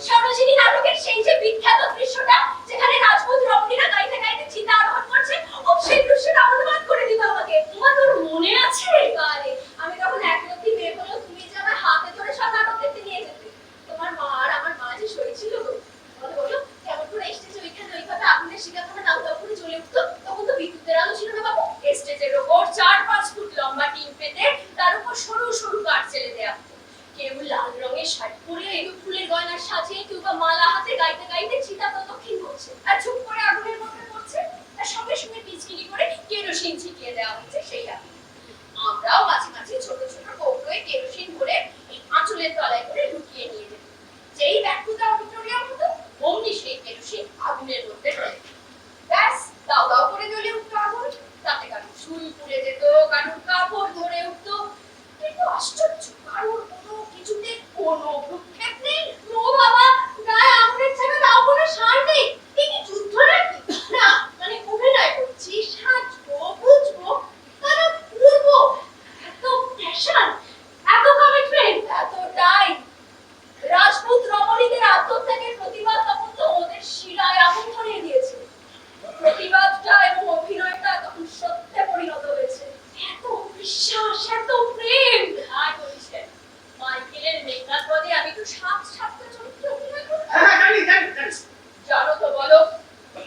সরোজিনী নাটকের সেই যে বিখ্যাত দৃশ্যটা, যেখানে রাজপুত রমণীরা গাইতে গাইতে চিতা আরোহণ করছে, ও সেই দৃশ্যটা অনুবাদ করে দিত আমাকে। তোমার তোর মনে আছে? আরে আমি তখন একলক্ষী মেয়ে হলেও তুমি যে আমার হাতে ধরে সব নাটক দেখতে নিয়ে যেতে। তোমার মা আর আমার মা যে সইছিল গো। বলো কেমন করে স্টেজে ওইখানে ওইভাবে আগুনের শিখাখানা দাউ দাউ করে জ্বলে উঠতো। তখন তো বিদ্যুতের আলো ছিল না বাবু। স্টেজের ওপর 4-5 ফুট লম্বা টিন পেতে তার উপর সরু সরু কাঠ চেলে দেয়া হতো। কেউ লাল রঙের শাড়ি পরে, কেউ ফুলের গয়নার সাজিয়ে, কেউ বা মালা হাতে গাইতে গাইতে চিতা প্রদক্ষিণ করছে আর চুপ করে আগুনের মধ্যে পড়ছে। আর সঙ্গে সঙ্গে পিচকিরি করে কেরোসিন ছিটিয়ে দেওয়া হচ্ছে সেই আগুন। আমরাও মাঝে মাঝে ছোট ছোট কৌটোয় কেরোসিন ভরে এই আঁচলের তলায় করে লুকিয়ে নিয়ে যেত। যেই ব্যাকুতা অডিটোরিয়াম হতো, অমনি সেই কেরোসিন আগুনের মধ্যে ঢেলে ব্যাস দাও দাও করে জ্বলে উঠতো আগুন। তাতে কারোর চুল পুড়ে যেত, কারোর কাপড় ধরে উঠতো। কিন্তু আশ্চর্য, কারোর কোনো কিছুতে কোনো ভ্রুক্ষেপ নেই। ও বাবা, গায়ে আগুনের ছাড়া তাও কোনো সার নেই। এই কি যুদ্ধ নাকি? না, মানে অভিনয় করছি, সাজবো, বুঝবো, তারা উড়বো। এত প্যাশন, এত কমিটমেন্ট, এতটাই। রাজপুত রমণীদের আত্মত্যাগের প্রতিবাদ তখন তো ওদের শিরায় আগুন ধরিয়ে দিয়েছে। প্রতিবাদটা এবং অভিনয়টা তখন সত্যে পরিণত হয়েছে। এত বিশ্বাস, এত প্রেম। আর বলছেন মাইকেলের মেঘনাথ পদে আমি তো 7-7টা চরিত্রে অভিনয় করব। হ্যাঁ, জানি। জানো তো বলো।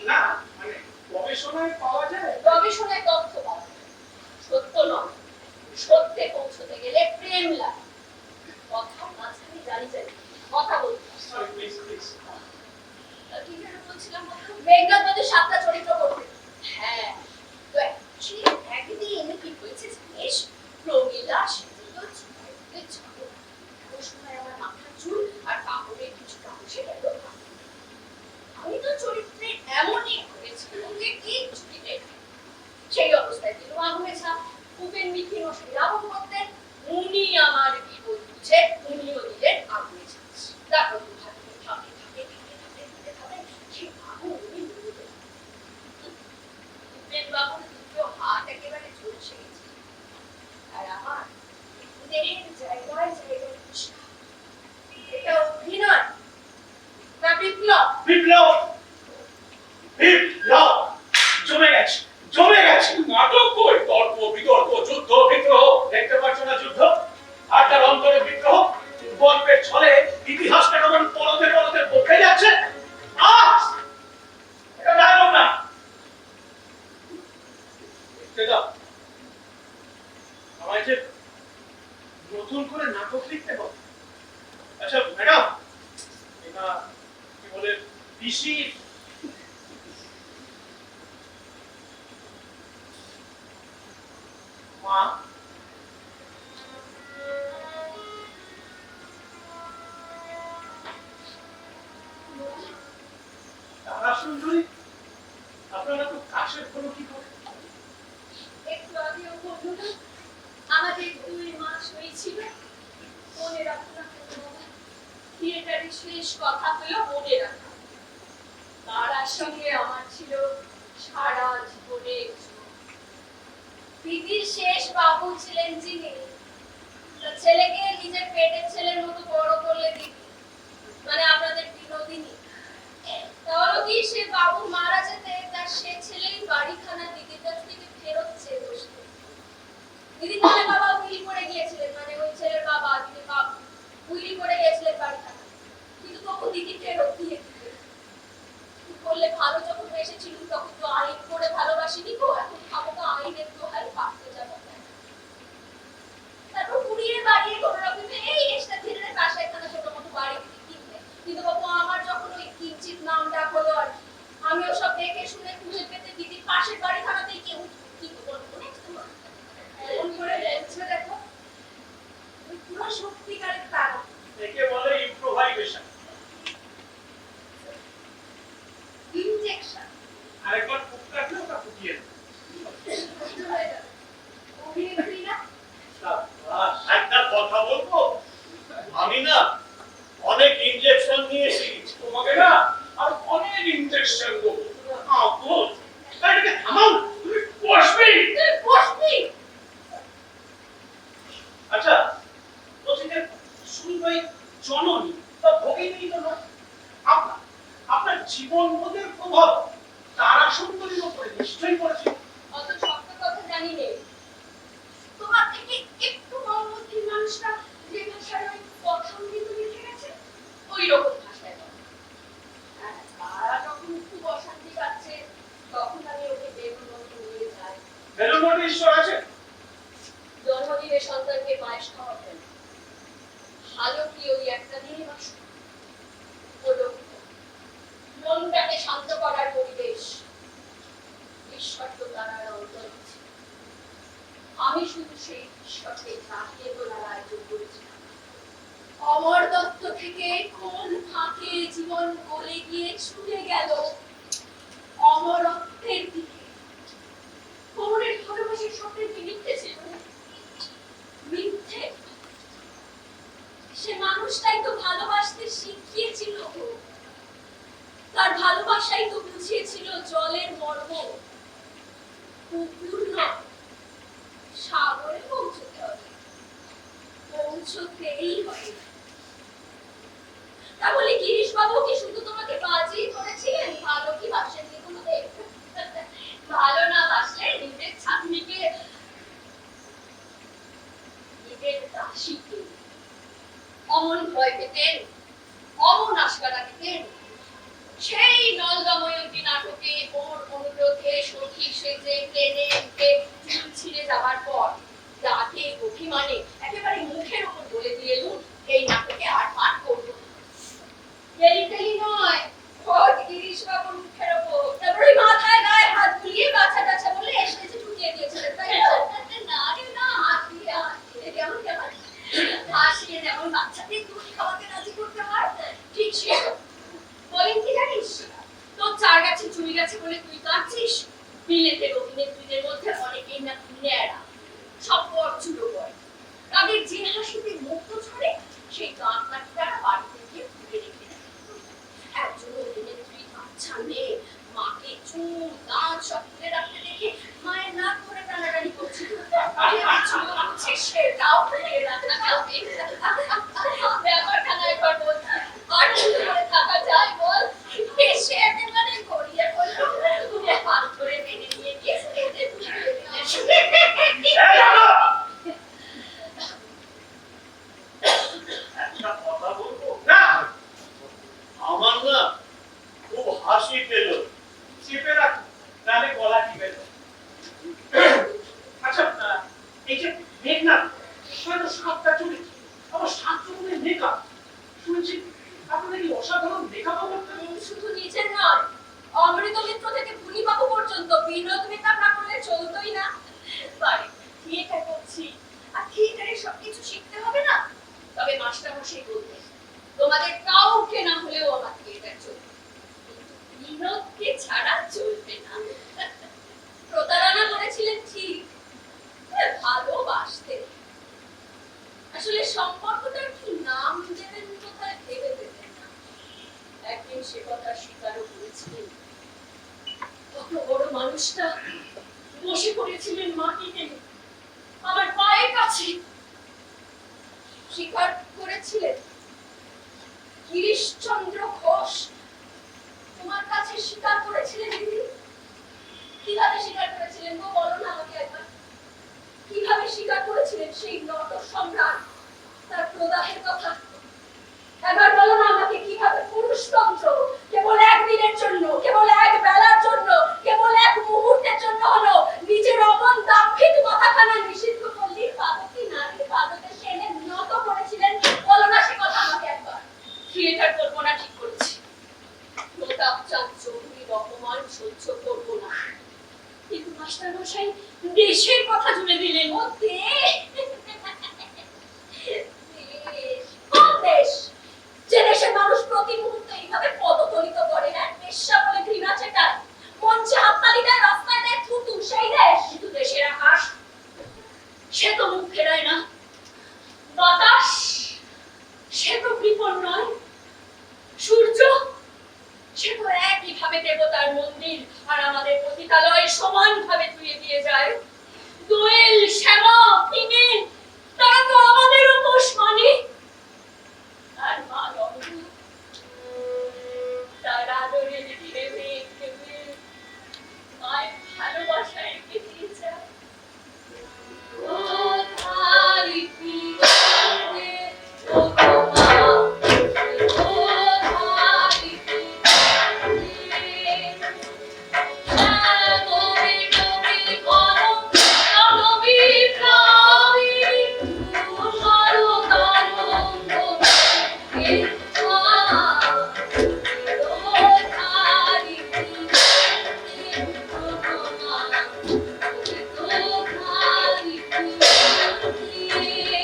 না, মানে গবেষণায় পাওয়া যায়। গবেষণায় তথ্য পাওয়া যায়, সত্য নয়। সত্যে পৌঁছতে গেলে প্রেম লাগে। কথার মাঝখানে জানি কথা বলতে সরি প্লিজ প্লিজ কি যেন বলছিলাম মেঘনাথ বাদে 7টা চরিত্র করবে হ্যাঁ তো একদিন কি হয়েছে জানিস প্রমীলা সেদিন ওই সময় আমার মাথার চুল আর কাপড়ের কিছুটা অংশে গেল আমি তো চরিত্রে এমনই হয়েছিল যে কিচ্ছুটি দেখি সেই অবস্থায় দিল আগুনে ছাপ উপেন মিথিন ও শ্রীরাম করতেন উনি আমার বিপদ বুঝে উনিও দিলেন আগুনে ছাপ তারপর সেই আগুন উনি নিয়ে উপেন বাবুর দুটো হাত একেবারে ঝলসে গেছে আর আমার দেহের জায়গায় জায়গায় ফুসকা এটা অভিনয় না বিপ্লব বিপ্লব বিপ্লব জমে গেছে জমে গেছে নাটক কই তর্ক বিতর্ক যুদ্ধ বিগ্রহ দেখতে পাচ্ছ না যুদ্ধ আর তার অন্তরে বিগ্রহ গল্পের ছলে ইতিহাসটা কেমন পরতে পরতে বকে যাচ্ছে আজ এটা ডায়লগ না দেখতে দাও আমায় যে নতুন করে নাটক লিখতে হবে আচ্ছা ম্যাডাম এটা কি বলে পিসি মা তারা সুন্দরী আপনারা তো কাশের কোনো কি করে একটু আগেও বললো না আমাদের 2 মাস হয়েছিল মনে রাখো না থিয়েটারের শেষ কথা হলো মনে রাখা তারার সঙ্গে আমার ছিল সারা জীবনের দিদির শেষ বাবু ছিলেন যিনি ছেলেকে নিজের পেটের ছেলের মতো বড় করলে দিদি মানে আপনাদের বিনোদিনী তাহলে কি সে বাবু মারা যেতে তার সে ছেলেই বাড়িখানা দিদির কাছ থেকে ফেরত চেয়ে বসতো দিদি তাহলে বাবা উইলি করে গিয়েছিলেন মানে ওই ছেলের বাবা দিদি বাবু উইলি করে গিয়েছিলেন বাড়িখানা কিন্তু তবু দিদি ফেরত দিয়ে দিলেন বললে ভালো যখন এসেছিল তখন তো আইন করে ভালোবাসিনি গো এখন খাবো তো আইনের দোহাই পাকতে যাবো তারপর কুড়িয়ে বাড়িয়ে কোনো রকমে এই এসটা ধীরে পাশে এখানে ছোট মতো বাড়ি দিদি কিনলে কিন্তু বাবু আমার যখন ওই কিঞ্চিত নাম ডাক হলো আর আমিও সব দেখে শুনে খুঁজে পেতে দিদির পাশের বাড়িখানাতেই কেউ কি বলবো এমন করে বলছে দেখো ওই পুরো সত্যিকারের তারা একে বলে ইম্প্রোভাইজেশন ইনজেকশন আরেকবার ফুক কাটলে ওটা ফুটিয়ে অভিনেত্রী না একটা কথা বলবো আমি না অনেক ইনজেকশন নিয়েছি তোমাকে না আর অনেক ইনজেকশন দেবো এটাকে থামাও তুমি বসবি বসবি আচ্ছা বলছি যে শুনবাই জননী বা ভগিনী তো নয় আপনার আপনার জীবন বোধের প্রভাব তারা সুন্দরীর উপরে নিশ্চয়ই পড়েছে অত শক্ত কথা জানি নে তোমার থেকে একটু মর্মবুদ্ধির মানুষটা যে ভাষায় ওই প্রথম দিকে লিখে গেছে ওই রকম ভাষায় বলে তারা যখন খুব অশান্তি পাচ্ছে তখন আমি ওকে বেগুন মতো নিয়ে যাই বেলুন মঠে ঈশ্বর আছে জন্মদিনে সন্তানকে পায়েস খাওয়াতেন ভালো কি ওই একটা দিনই বাস মনটাকে শান্ত করার পরিবেশ ঈশ্বর তো তারা অন্তর আমি শুধু সেই ঈশ্বরকে চাহিয়ে তোলার আয়োজন করেছিলাম অমর দত্ত থেকে কোন ফাঁকে জীবন গলে গিয়ে ছুটে গেল অমরত্বের দিকে কোমরের ভালোবাসার স্বপ্নের কি মিথ্যে ছিল মিথ্যে সে মানুষটাই তো ভালোবাসতে শিখিয়েছিল তার ভালোবাসাই তো বুঝিয়েছিল জলের মর্ম পুকুর নয় সাগরে পৌঁছতে হবে পৌঁছতেই হবে তা বলে গিরিশ বাবু কি শুধু তোমাকে বাজিয়ে ধরেছিলেন ভালো কি বাসেননি কোনোদিন ভালো না বাসলে নিজের ছাত্রীকে নিজের দাসীকে অমন ভয় পেতেন অমন আশকারা দিতেন সেই নলদময়ন্তী নাটকে ওর অনুরোধে সখী সেজে ট্রেনে উঠে চুল ছিঁড়ে যাবার পর দাঁতে অভিমানে একেবারে মুখের উপর বলে দিয়ে এলুন এই নাটকে আর পাঠ করবো কাছে চুরি গেছে বলে তুই কাঁদছিস? বিলেতের অভিনেত্রীদের মধ্যে অনেকেই না ন্যাড়া, সব পর চুলো পড়ে। তাদের যে হাসিতে মুক্ত ছড়ে সেই কাঁদনাটি তারা বাড়িতে গিয়ে ফুটে রেখে দেয়। একজন অভিনেত্রী আচ্ছা মেয়ে মাকে চুল দাঁত সব তুলে রাখতে দেখে মায়ের নাক ধরে টানাটানি করছিল। সেটাও ফিরিয়ে রাখা যাবে। ব্যাপারখানা একবার বলছি, আর কি করে থাকা যায় বল? এসে একেবারে গড়িয়ে পড়লো, তুমি হাত ধরে টেনে নিয়ে গিয়ে স্টেজে তুলে একটা কথা বলবো না, আমার না খুব হাসি পেল। চেপে রাখো, নাহলে গলা টিপে যাবে। আচ্ছা, এই যে মেঘনাথ হয়তো 7টা চলেছে, আবার 7 রকমের মেকআপ শুনেছি আপনি নাকি অসাধারণ মেকআপ করতেন। শুধু নিজের নয়, অমৃত মিত্র থেকে ভুলিবাবু পর্যন্ত বিনোদ মেকআপ না করলে চলতোই না। বাড়ি থিয়েটার করছি, আর থিয়েটারে সবকিছু শিখতে হবে না। তবে মাস্টারমশাই বলতেন, তোমাদের কাউকে না হলেও আমার থিয়েটার চলবে, কিন্তু বিনোদকে ছাড়া চলবে না। প্রতারণা করেছিলেন ঠিক, ভালোবাসতেন। আসলে সম্পর্কটার কি নাম দেবেন কোথায় ভেবে পেতেন না। একদিন সে কথা স্বীকারও করেছিলেন। কত বড় মানুষটা বসে পড়েছিলেন মাটিতে আমার পায়ের কাছে। স্বীকার করেছিলেন গিরিশচন্দ্র ঘোষ তোমার কাছে স্বীকার করেছিলেন দিদি। কিভাবে স্বীকার করেছিলেন গো, বলো না আমাকে একবার। কিভাবে স্বীকার করেছিলেন সেই নট সম্রাট তার প্রদাহের কথা? একবার বলো না আমাকে, কিভাবে পুরুষতন্ত্র কেবল একদিনের জন্য, কেবল এক বেলার জন্য, কেবল এক মুহূর্তের জন্য হলো নিজের অমন দাম্ভিক মাথাখানা নিষিদ্ধ পল্লীর পাদকী নারীর পাদকে সেনে নত করেছিলেন? বলো না সে কথা আমাকে একবার। থিয়েটার করবো না ঠিক করেছি, প্রতাপ চাঁদ চৌধুরীর অপমান সহ্য করবো না। কিন্তু মাস্টার মশাই দেশের কথা জুড়ে দিলেন। ও দেশ, কোন দেশ? যে দেশের মানুষ প্রতি মুহূর্তে এইভাবে পদতলিত করে, হ্যাঁ, বেশ্যা বলে ঘৃণা চেটায়, মঞ্চে হাততালি দেয়, রাস্তায় দেয় থুতু, সেই দেশ? কিন্তু দেশের আকাশ সে তো মুখ ফেরায় না, বাতাস সে তো কৃপণ নয়, সূর্য সে তো একইভাবে দেবতার মন্দির আর আমাদের পতিতালয়ে সমানভাবে ধুয়ে দিয়ে যায়। দোয়েল, শ্যামা, পিনে তারা তো আমাদেরও পোষ মানে। আর মা রমণী তার আদরে ভেবে ভেবে মায়ের ভালোবাসায় রেখে দিয়ে যায়। কোথায় ফিরে ও মা, কোথায় ফিরে শ্যামলে কবি কলম কলবি প্রাণী তুষার তরঙ্গ কে মা, কোথায় ফিরে ও মা, কোথায় ফিরে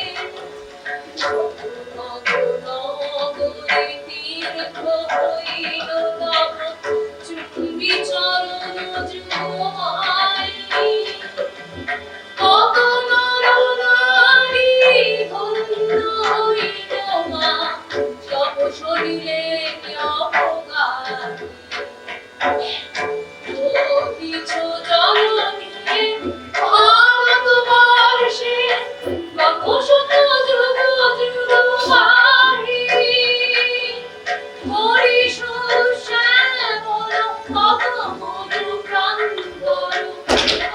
নগরে তীর্থ হইল তব চুম্বি চরণ যুগমাই। কত নর নারী ধন্য হইল মা, তব শরীরে অপকারী। কিছু জননী ভারতবর্ষে কত শত যুগ যুগ বাহি, হরিশুর শ্যামল কত মধু প্রান্তর,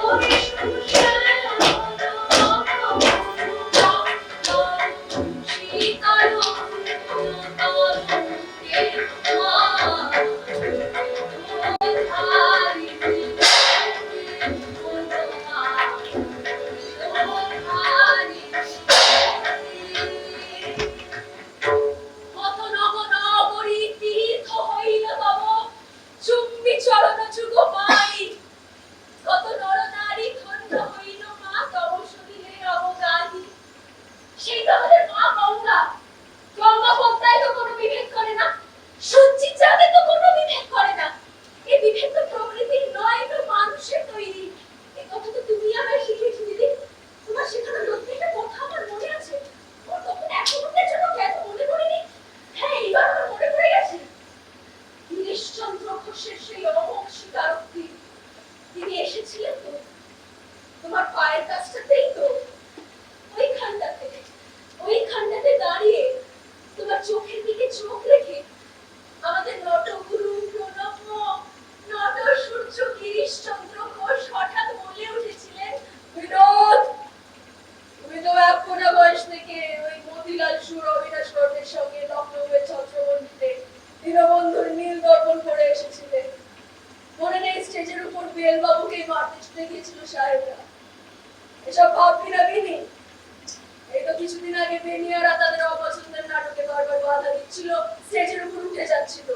হরিশুর শ্যামল কত মধু প্রান্তর, শীতল তরঙ্গে মা, কোথায় ফিরে ও মা, কোথায় ফিরে। কত নব নগরী তীর্থ হইল তব চুম্বি চরণ যুগমাই। কত নর নারী ধন্য হইল মা, তব শরীরে অবগাহী। সেই তো আমাদের মা গঙ্গা। গঙ্গা পদ্মায় তো কোনো বিভেদ করে না, মুখের দিকে চোখ রেখে আমাদের নটগুরু প্রণব নট সূর্য গিরিশচন্দ্র ঘোষ হঠাৎ বলে উঠেছিলেন, বিনোদ, তুমি তো এখনো বয়স থেকে ওই মতিলাল সুর অবিনাশ রথের সঙ্গে লখনৌয়ের ছত্রবন্দিতে দীনবন্ধুর নীল দর্পণ করে এসেছিলে। মনে নেই স্টেজের উপর বেলবাবুকে মারতে ছুটে গিয়েছিল সাহেবরা? এসব ভাববি না বিনি। এই তো কিছুদিন আগে বেনিয়ারা তাদের অপছন্দের নাটকে বারবার বাধা দিচ্ছিল, স্টেজের উপর উঠে যাচ্ছিল।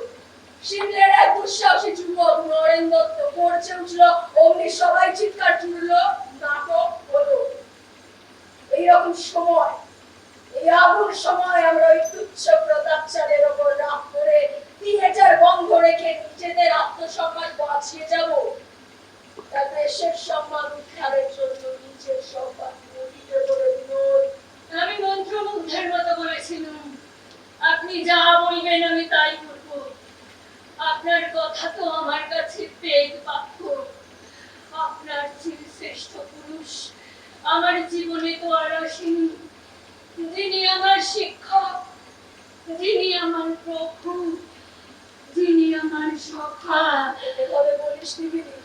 সিমলের এক দুঃসাহসী যুবক নরেন দত্ত পড়ছে উঠল, অমনি সবাই চিৎকার তুললো, নাটক হলো। এইরকম সময়, এই আগুন সময় আমরা ওই তুচ্ছ প্রতাপচারের ওপর রাগ করে থিয়েটার বন্ধ রেখে নিজেদের আত্মসম্মান বাঁচিয়ে যাব? তার দেশের সম্মান উদ্ধারের জন্য নিজের সম্মান নদীতে করে বিনোদ। আমি মন্ত্রমুগ্ধের মতো বলেছিলাম, আপনি যা বলবেন আমি তাই করব। আপনার কথা তো আমার কাছে বেদ বাক্য। আপনার চেয়ে শ্রেষ্ঠ পুরুষ আমার জীবনে তো আর আসেনি। যিনি আমার শিক্ষক, যিনি আমার প্রভু, যিনি আমার সখা। এভাবে বলিসনি বিধি,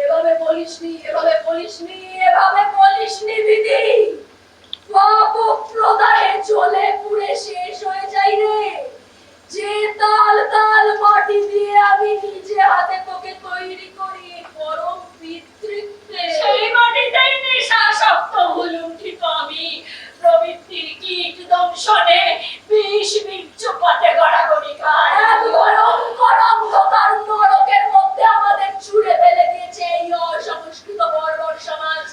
এভাবে বলিসনি, এভাবে বলিসনি, এভাবে বলিসনি বিধি। পাপ প্রদাহে জ্বলে পুড়ে শেষ হয়ে যাই রে। যে তাল তাল মাটি দিয়ে আমি নিজে হাতে তোকে তৈরি করি পরম পিতৃত্বে, সেই মাটিতেই নেশাসক্ত হলুণ্ঠিত আমি প্রবৃত্তির কীট দংশনে বিষ বীর্যপাতে গড়াগড়ি খাই। এক ভয়ঙ্কর অন্ধকার নরকের মধ্যে আমাদের ছুঁড়ে ফেলে দিয়েছে এই অসংস্কৃত বর্বর সমাজ।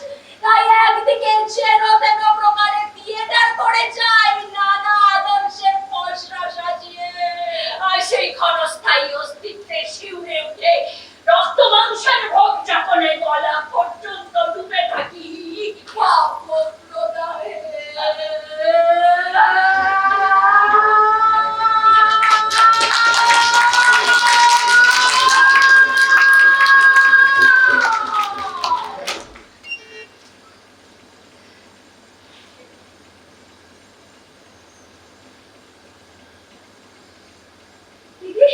তাই একদিকে যেন তেন প্রকারে থিয়েটার করে যায় নানা আদর্শের পসরা সাজিয়ে, আর সেই ক্ষণস্থায়ী অস্তিত্বে শিউরে উঠে রক্ত মাংসের ভোগ যাপনে গলা পর্যন্ত ডুবে থাকি পাপ প্রদাহে। দিদি,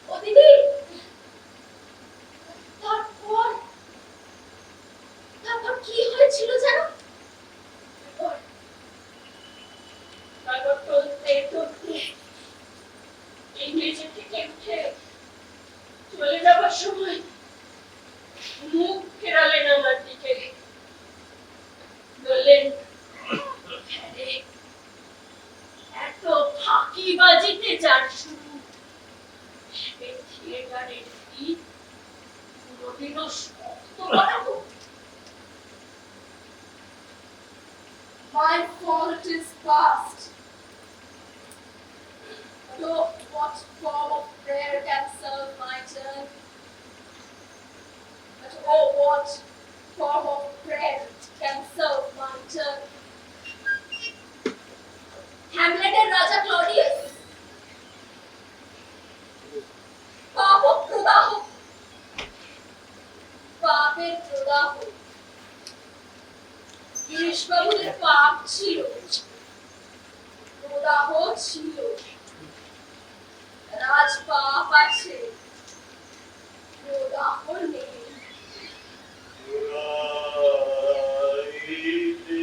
ও দিদি, তারপর তারপর কি হয়েছিল জানো? তারপর টলতে টলতে ইংরেজি থেকে উঠে চলে যাবার সময় মুখ ফেরালেন আমার দিকে, বললেন, "হ্যাঁ, এত ফাঁকিবাজিতে যার শুরু, সে থিয়েটারের ভিত কোনোদিনও শক্ত বানাবো?" My fault is past. But oh, what form of prayer can serve my turn? But oh, what form of prayer can serve my turn? হ্যামলেটের রাজা ক্লডিয়াস, পাপ প্রদাহ, পাপের প্রদাহ। গিরিশবাবুদের পাপ ছিল, প্রদাহ ছিল, রাজ পাপ আছে, প্রদাহ নেই। রাইতে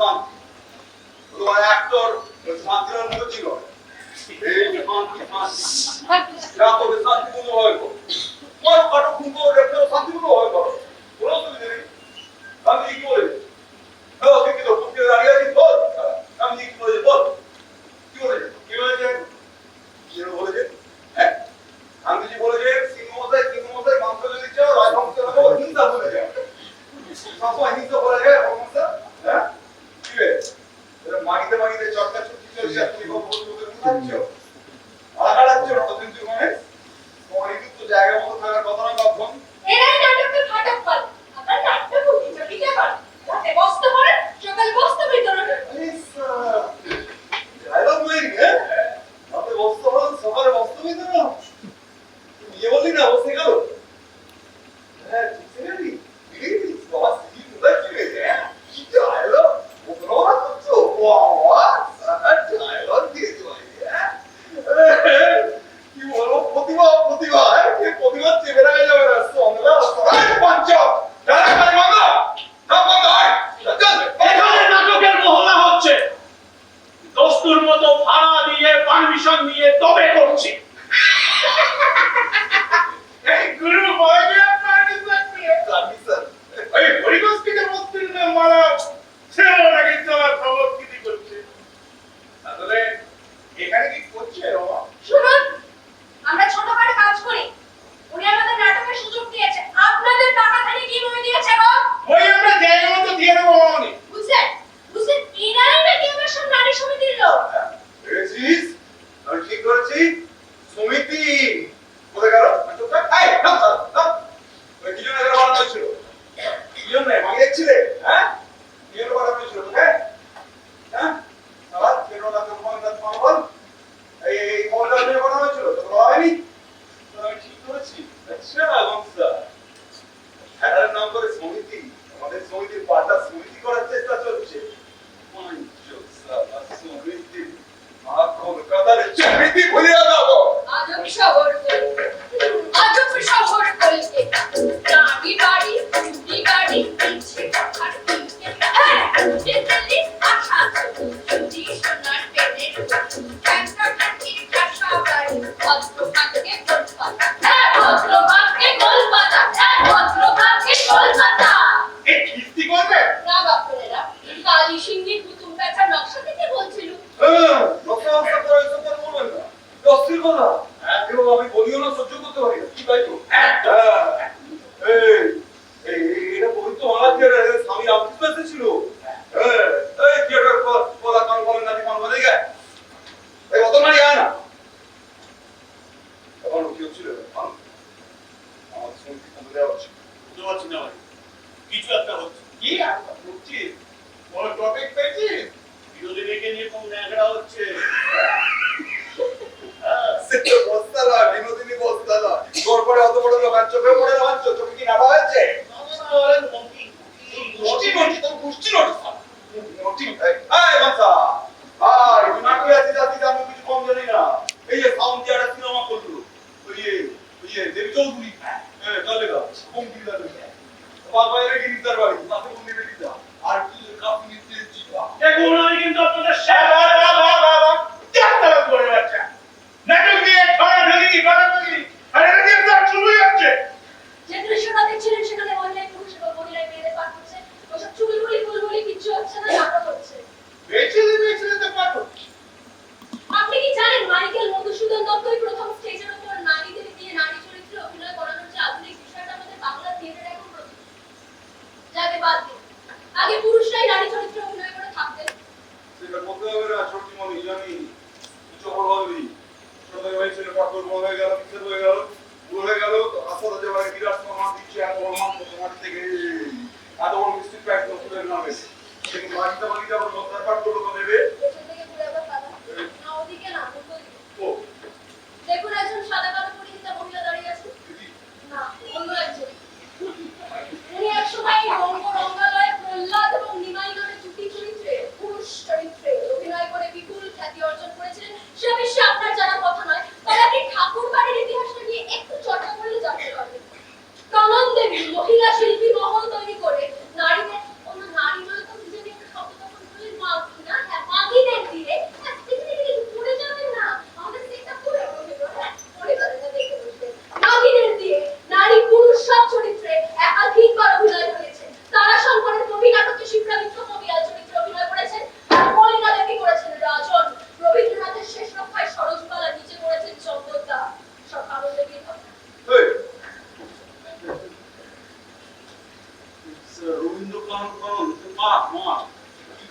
শান্তি। তোমার অ্যাক্টর শান্তির মতো ছিল এই শান্তি শান্তি যা তবে শান্তিপূর্ণ হয়ে করো তোমার খাটো খুঁজো রেখে শান্তিপূর্ণ হয়ে করো কোনো অসুবিধা নেই। আমি কি বলে কি তো বুকে দাঁড়িয়ে আছি বল আমি কি বলে বল কি বলেছে কি বলেছে কি বলেছে হ্যাঁ গান্ধীজি বলেছে সিংহমশাই মাংস যদি চাও রাজবংশ হিংসা বলে যায় সবসময় হিংসা বলে যায় রাজবংশ হ্যাঁ কি এটা মাগিতে চটকা চুক্তি চলছে তুমি বলতে বুঝাচ্ছো আগাড়াচ্ছো না কিন্তু মানে তোমার কিন্তু জায়গা মতো থাকার কথা না ভাবুন এরাই নাটকের ফাটক পাল আপনার নাটক বুঝি চটি যাবার রাতে বসতে পারে সকাল বসতে ভিতরে ডায়লগ মেরে হ্যাঁ আপনি বসতে হলেন সকালে বসতে হইতো না ये बोली ना वो सिखा लो है ठीक से नहीं प्लीज बहुत सी मुद्दा की है क्या है लो वो करो ना तो वाह सर डायलॉग दिए जो है कि वो लो प्रतिभा है कि प्रतिभा चेहरा है जो मेरा सॉन्ग ना पंच डायलॉग कर मांगो ना बंद है चल এখানে নাটকের মহড়া হচ্ছে দস্তুর মতো ভাড়া দিয়ে পারমিশন নিয়ে তবে করছি এই গুরু বয়গে পারমিশন নিয়ে लाभी सर এই হরিগোষ্ঠীকে মস্তির না মারা ছেড়ে নাকি চলা খবর কি করছে আসলে এখানে কি করছে রমা শুনুন আমরা ছোটখাটো কাজ করি উনি আমাদের নাটকের সুযোগ দিয়েছে আপনাদের টাকা খালি কি মনে দিয়েছে গো ওই আমরা জায়গা মতো দিয়ে দেবো মামনি বুঝলেন বুঝলেন এনারাই নাকি আমার সব নারী সমিতির লোক বেশিস আমি ঠিক করেছি সমিতি কোথায় গেল চুপচাপ এই না ওই কি জন্য এখানে বানানো হয়েছিল কি জন্য মাগি দেখছিলে হ্যাঁ কি জন্য বানানো হয়েছিল হ্যাঁ হ্যাঁ সারা কেন না তো ফোন না ফোন বল এই ফোনটা নিয়ে বানানো হয়েছিল তো বলা হয়নি তো আমি ঠিক করেছি আচ্ছা গমসা এটার নাম করে সমিতি আমাদের সমিতির পাটা সমিতি করার চেষ্টা চলছে সমিতি কলকাতার সমিতি ভুলে যাবো আজব শহর বলতে নারী বাড়ি চুরি গাড়ি পিছে আর পিছে হ্যাঁ দিল্লি আশা চুরি সোনার পেনের ক্যান্টার ক্যান্টির কাঁচা বাড়ি ভদ্রভাগ্যে কলকাতা হ্যাঁ ভদ্রভাগ্যে কলকাতা হ্যাঁ ভদ্রভাগ্যে কলকাতা এই কিস্তি করবে না বাপুরেরা কালী সিংহের কুতুম পেঁচার নকশা থেকে বলছিল নকশা করে এসব কথা বলবেন না অস্থির কথা এবং আমি বলিও না সহ্য করতে পারি না কি তাই তো এটা বই তো আমার থিয়েটার স্বামী রামকৃষ্ণ ছিল এই থিয়েটার পলা কান বলেন না কান বলে গে এই অত নারী আয় না তখন কি হচ্ছিল আমার সঙ্গে কমে দেওয়া হচ্ছে বুঝতে পারছি না ভাই কিছু একটা হচ্ছে কি আর হচ্ছে বড় টপিক পেয়েছিস বিরোধীদেরকে নিয়ে কোন ন্যাংরা হচ্ছে সেটা বস্তা না বিনোদিনী বস্তা না তোর পরে অত বড় দোকান চোখে পড়ে না চোখে কি নাড়া হয়েছে গোষ্ঠী তোর গোষ্ঠী নোটি এই বাসা আর নাটকে আছি জাতি আমি কিছু কম জানি না এই যে সাউন্ড দিয়াটা সিনেমা করলো ওই দেবী চৌধুরী হ্যাঁ তাহলে গা কম কি দাঁড়াবে বাবা এর কি নিতার বাড়ি মাথা কোন দিবে দিতা আর কি কাপি নিতে জিবা দেখুন আমি কিন্তু আপনাদের সাথে করে যাচ্ছে নাটক দিয়ে ঠেলি আরে এটা দিয়ে তো শুরুই হচ্ছে যে দৃশ্যটা দেখছিলেন সেখানে মহিলায় পুরুষ এবং মহিলায় মেয়েদের পাঠ হচ্ছে ওসব চুলগুলি কিচ্ছু হচ্ছে না নাটক হচ্ছে বেচে তো পাঠক আপনি কি জানেন মাইকেল মধুসূদন দত্তই প্রথম স্টেজের উপর নারীদের দিয়ে নারী চরিত্রে অভিনয় করানোর যে আধুনিক বিষয়টা আমাদের বাংলা থিয়েটারে এখন প্রথম যাকে বাদ দিন আগে পুরুষরাই নারী চরিত্রে অভিনয় করে থাকতেন সেটা বলতে হবে না ছোট মনি জানি কিছু বলবি সবাই হয়েছিল কাপড় হয়ে গেল কিছু হয়ে গেল হয়ে গেল আসলে যে মানে বিরাট সম্মান দিচ্ছে এত বড় মান তোমার থেকে এত বড় মিষ্টি প্যাক নতুনের নামে কিন্তু মাগিতে আবার মন্ত্রার পাঠ করলো তো নেবে পেছন থেকে ঘুরে আবার পালা না ওদিকে না উল্টো দিকে ও দেখুন একজন সাদা কালো পরিহিতা মহিলা দাঁড়িয়ে আছে না অন্য একজন উনি একসময় রঙ্গলয়ে প্রহ্লাদ এবং নিমাইগণের জুটি চরিত্রে পুরুষ চরিত্রে অভিনয় করে বিপুল খ্যাতি অর্জন করেছিলেন সে বিষয়ে আপনার জানার কথা নয় তবে আপনি ঠাকুর বাড়ির ইতিহাসটা নিয়ে একটু চর্চা করলে জানতে পারবেন কানন দেবী মহিলা শিল্পী মহল তৈরি করে নারীদের অন্য নারী বলে তো নিজে নিয়ে একটা শব্দ তখন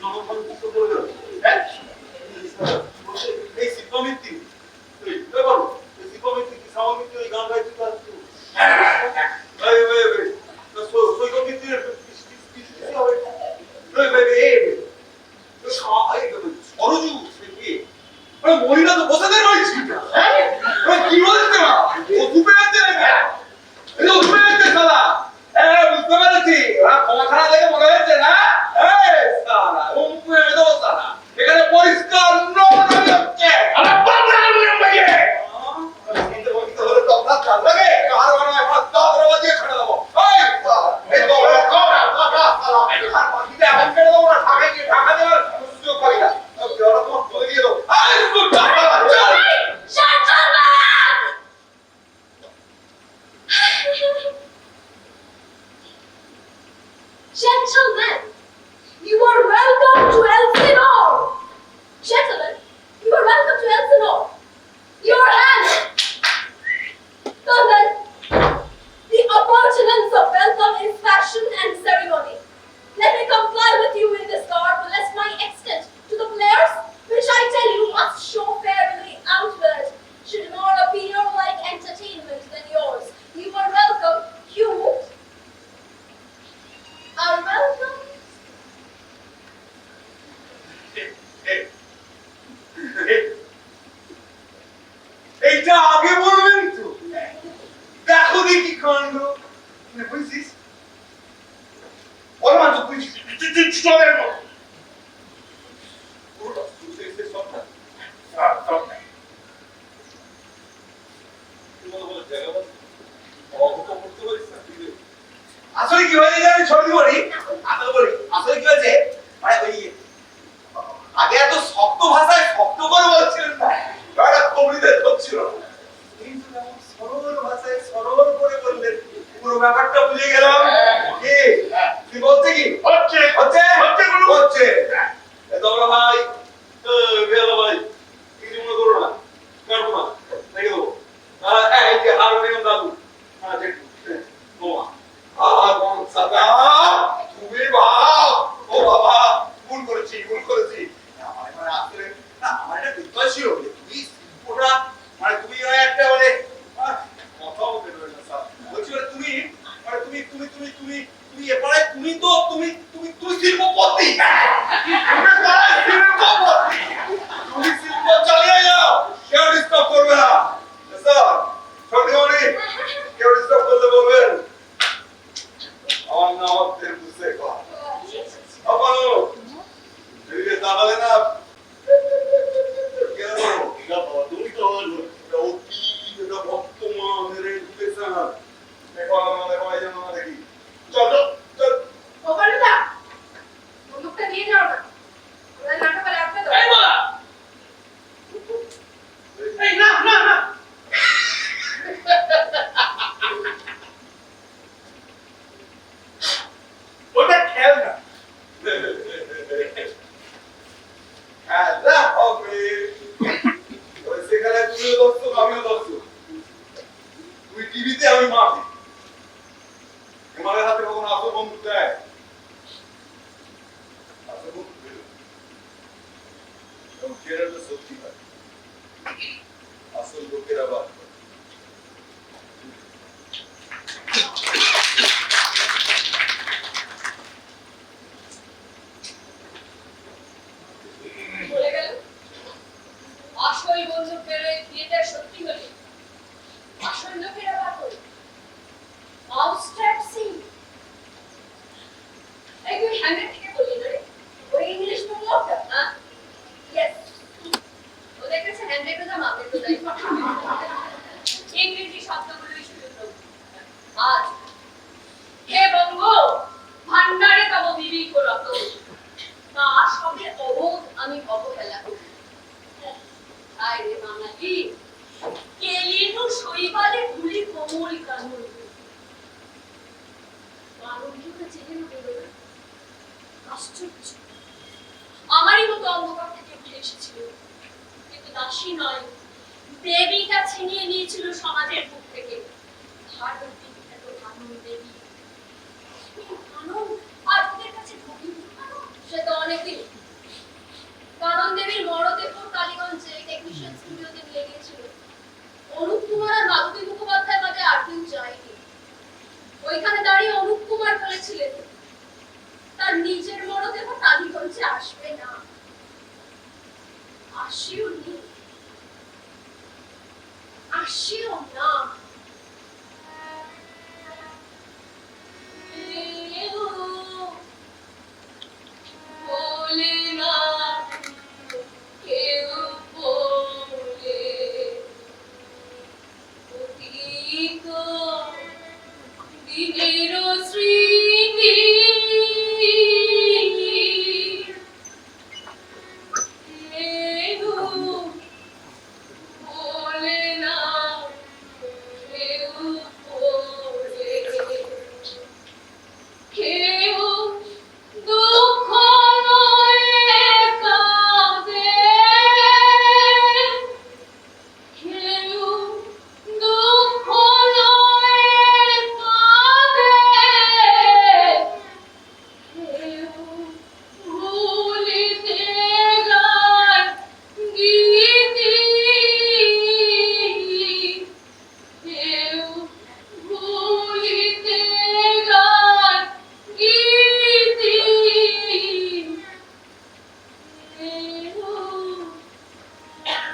আমার কিছু করে দেবে হ্যাঁ এই শিল্পমিত্তি এই বলো এই শিল্পমিত্তি কি সামমিত্তি ওই গান গাইতে পারছো এই তো সৈকমিত্তি কি হবে এই সরজু কি মহিলা তো বসে রয়েছে কি বলছে না ও দুপে আছে না এই দুপে আছে সালা বুঝতে পেরেছি ক্ষমা খারাপ দেখে মনে হচ্ছে না এই সালা ও মুখে দেবো সালা এখানে পরিষ্কার হচ্ছে আরে বাবা নিয়ম ভাইয়ে কিন্তু বলতে হলে তো আপনার কাজ লাগে আর মানে আমার দাদর বাজিয়ে ছেড়ে দেবো এই সালা এই তো সালা আর বাকিটা এখন ছেড়ে দেবো না ঢাকা দেওয়ার সুযোগ পাই না ওরা তোমার বলে দিয়ে দেবো এই সুটা Gentlemen, you are welcome to Elsinore. Gentlemen, you are welcome to Elsinore. Your hands. So then, the appurtenance of welcome is fashion and ceremony. Let me comply with you in this garb, lest my extent to the players, which I tell you must show fairly outward, should more appear like entertainment than yours. You are welcome, you are welcome. এইটা আগে বলবেন তো দেখো দেখি কাণ্ড বুঝছিস ওর মাঝে বুঝছিস চলের মতো আসলে কি হয়েছে জানি ছবি বলি আসলে কি হয়েছে মানে ওই আগে এত শক্ত ভাষায় শক্ত করে বলছিলেন না একটা কবিতা করছিল কিন্তু এমন সরল ভাষায় সরল করে বললেন পুরো ব্যাপারটা বুঝে গেলাম কি কি বলছে কি হচ্ছে হচ্ছে হচ্ছে গুরু হচ্ছে তোমরা ভাই বেলা ভাই কিছু মনে করো না করবো না রেখে দেবো এই যে হারমোনিয়াম দাদু হ্যাঁ দেখো তোমা সাদা তুমি বাপ ও বাবা ভুল করেছি আমার মানে আসলে না আমার একটা বিদ্যা ছিল তুমি শিল্পটা মানে তুমি একটা মানে কথা বলতে পারবে না স্যার বলছি তুমি মানে তুমি এবারে তুমি তো তুমি শিল্পপতি তুমি শিল্প চালিয়ে যাও কেউ ডিস্টার্ব করবে না স্যার ছোটমণি কেউ ডিস্টার্ব করলে বলবেন আমার নাম আপনার বুঝতে পার আপানো যদি তাহলে না কেন এটা তুমি তো এটা অতি এটা বর্তমানের এডুকেশন এখন আমাদের ভাই জানো না দেখি চল চল ওখানে না বন্দুকটা নিয়ে যাও না ওরা নাটকে লাগবে তো এই বলা এই না না না ওটা খেল না খেলা হবে ওই সেখানে তুমিও দর্শক আমিও দর্শক তুই টিভিতে আমি মাঠে তোমার হাতে কখনো আসল বন্ধু দেয় আসল বন্ধু দিল এবং সেটা তো সত্যি হয় আসল লোকেরা বাদ করে বলে গেল আসল বন্দুক বেড়ে বিয়েটা সত্যি হলে আসল লোকেরা বার করে আউটস্ট্যাপ সিং এই তুই হ্যান্ডেল থেকে বললি না রে ওই ইংলিশ তো লোকটা হ্যাঁ ইয়েস ও দেখেছে হ্যান্ডেল তো মাপে তো যাই ইংরেজি শব্দগুলোই শুধু তো আজ হে বঙ্গ ভান্ডারে তব বিবিক রত তা সবে অবোধ আমি অবহেলা করি আয় রে বাঙালি কেলিনু শৈবালে ভুলি কোমল কানুন কানুনকে চেনে না বেরোবে আশ্চর্য আমারই মতো অন্ধকার থেকে উঠে এসেছিল কিন্তু দাসী নয় দেবীটা ছিনিয়ে নিয়েছিল সমাজের বুক থেকে ভারতী এত কানুন দেবী কানুন আর ওদের কাছে গোবিন্দ কানুন সে তো অনেকদিন। কানন দেবীর মরদেহ কালীগঞ্জে টেকনিশিয়ান স্টুডিওতে নিয়ে গিয়েছিল। অনুপ কুমার আর মাধবী মুখোপাধ্যায় বাদে আর কেউ যায়নি। ওইখানে দাঁড়িয়ে অনুপ কুমার বলেছিলেন তার নিজের মরদেহ টালিগঞ্জে আসবে না। আসিও নি, আসিও না। বলে না কেউ বলে অতীত দিনের স্মৃতি কেউ বলে না কেউ বলে কেউ দুঃখ নয় কাঁদে কেউ দুঃখ নয় কাঁদে কেউ ভুলিতে গায় গীতি কেউ ভুলিতে গায় গীতি কেউ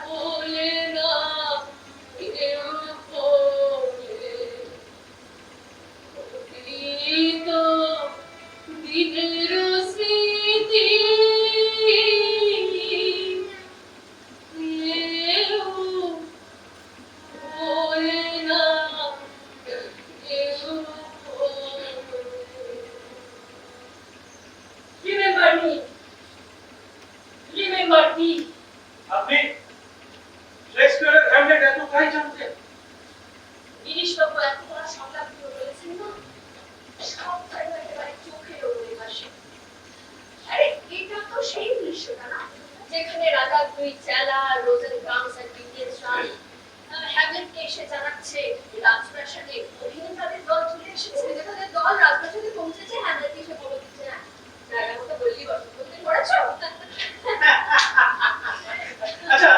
বলে না কেউ বলে অতীত দিনের স্মৃতি কেউ বলে না কেউ বলে Remember me. Remember me. আপনি শেক্সপিয়ারের হ্যামলেট এতটাই জানতেন? গিরিশবাবু এত বড় সংলাপ দিয়ে বলেছেন না, সব যেন একেবারে চোখের ওপরে ভাসে। আরে এটা তো সেই দৃশ্যটা না, যেখানে রাধা দুই চেলা রোজেনক্রাঞ্জ আর গিল্ডেনস্টাইন হ্যামলেটকে এসে জানাচ্ছে রাজপ্রাসাদে অভিনেতাদের দল চলে এসেছে। অভিনেতাদের দল রাজপ্রাসাদে পৌঁছেছে, হ্যামলেটকে এসে বলে দিচ্ছে না রাগা মতো বললি বসন্ত পড়েছ। আচ্ছা,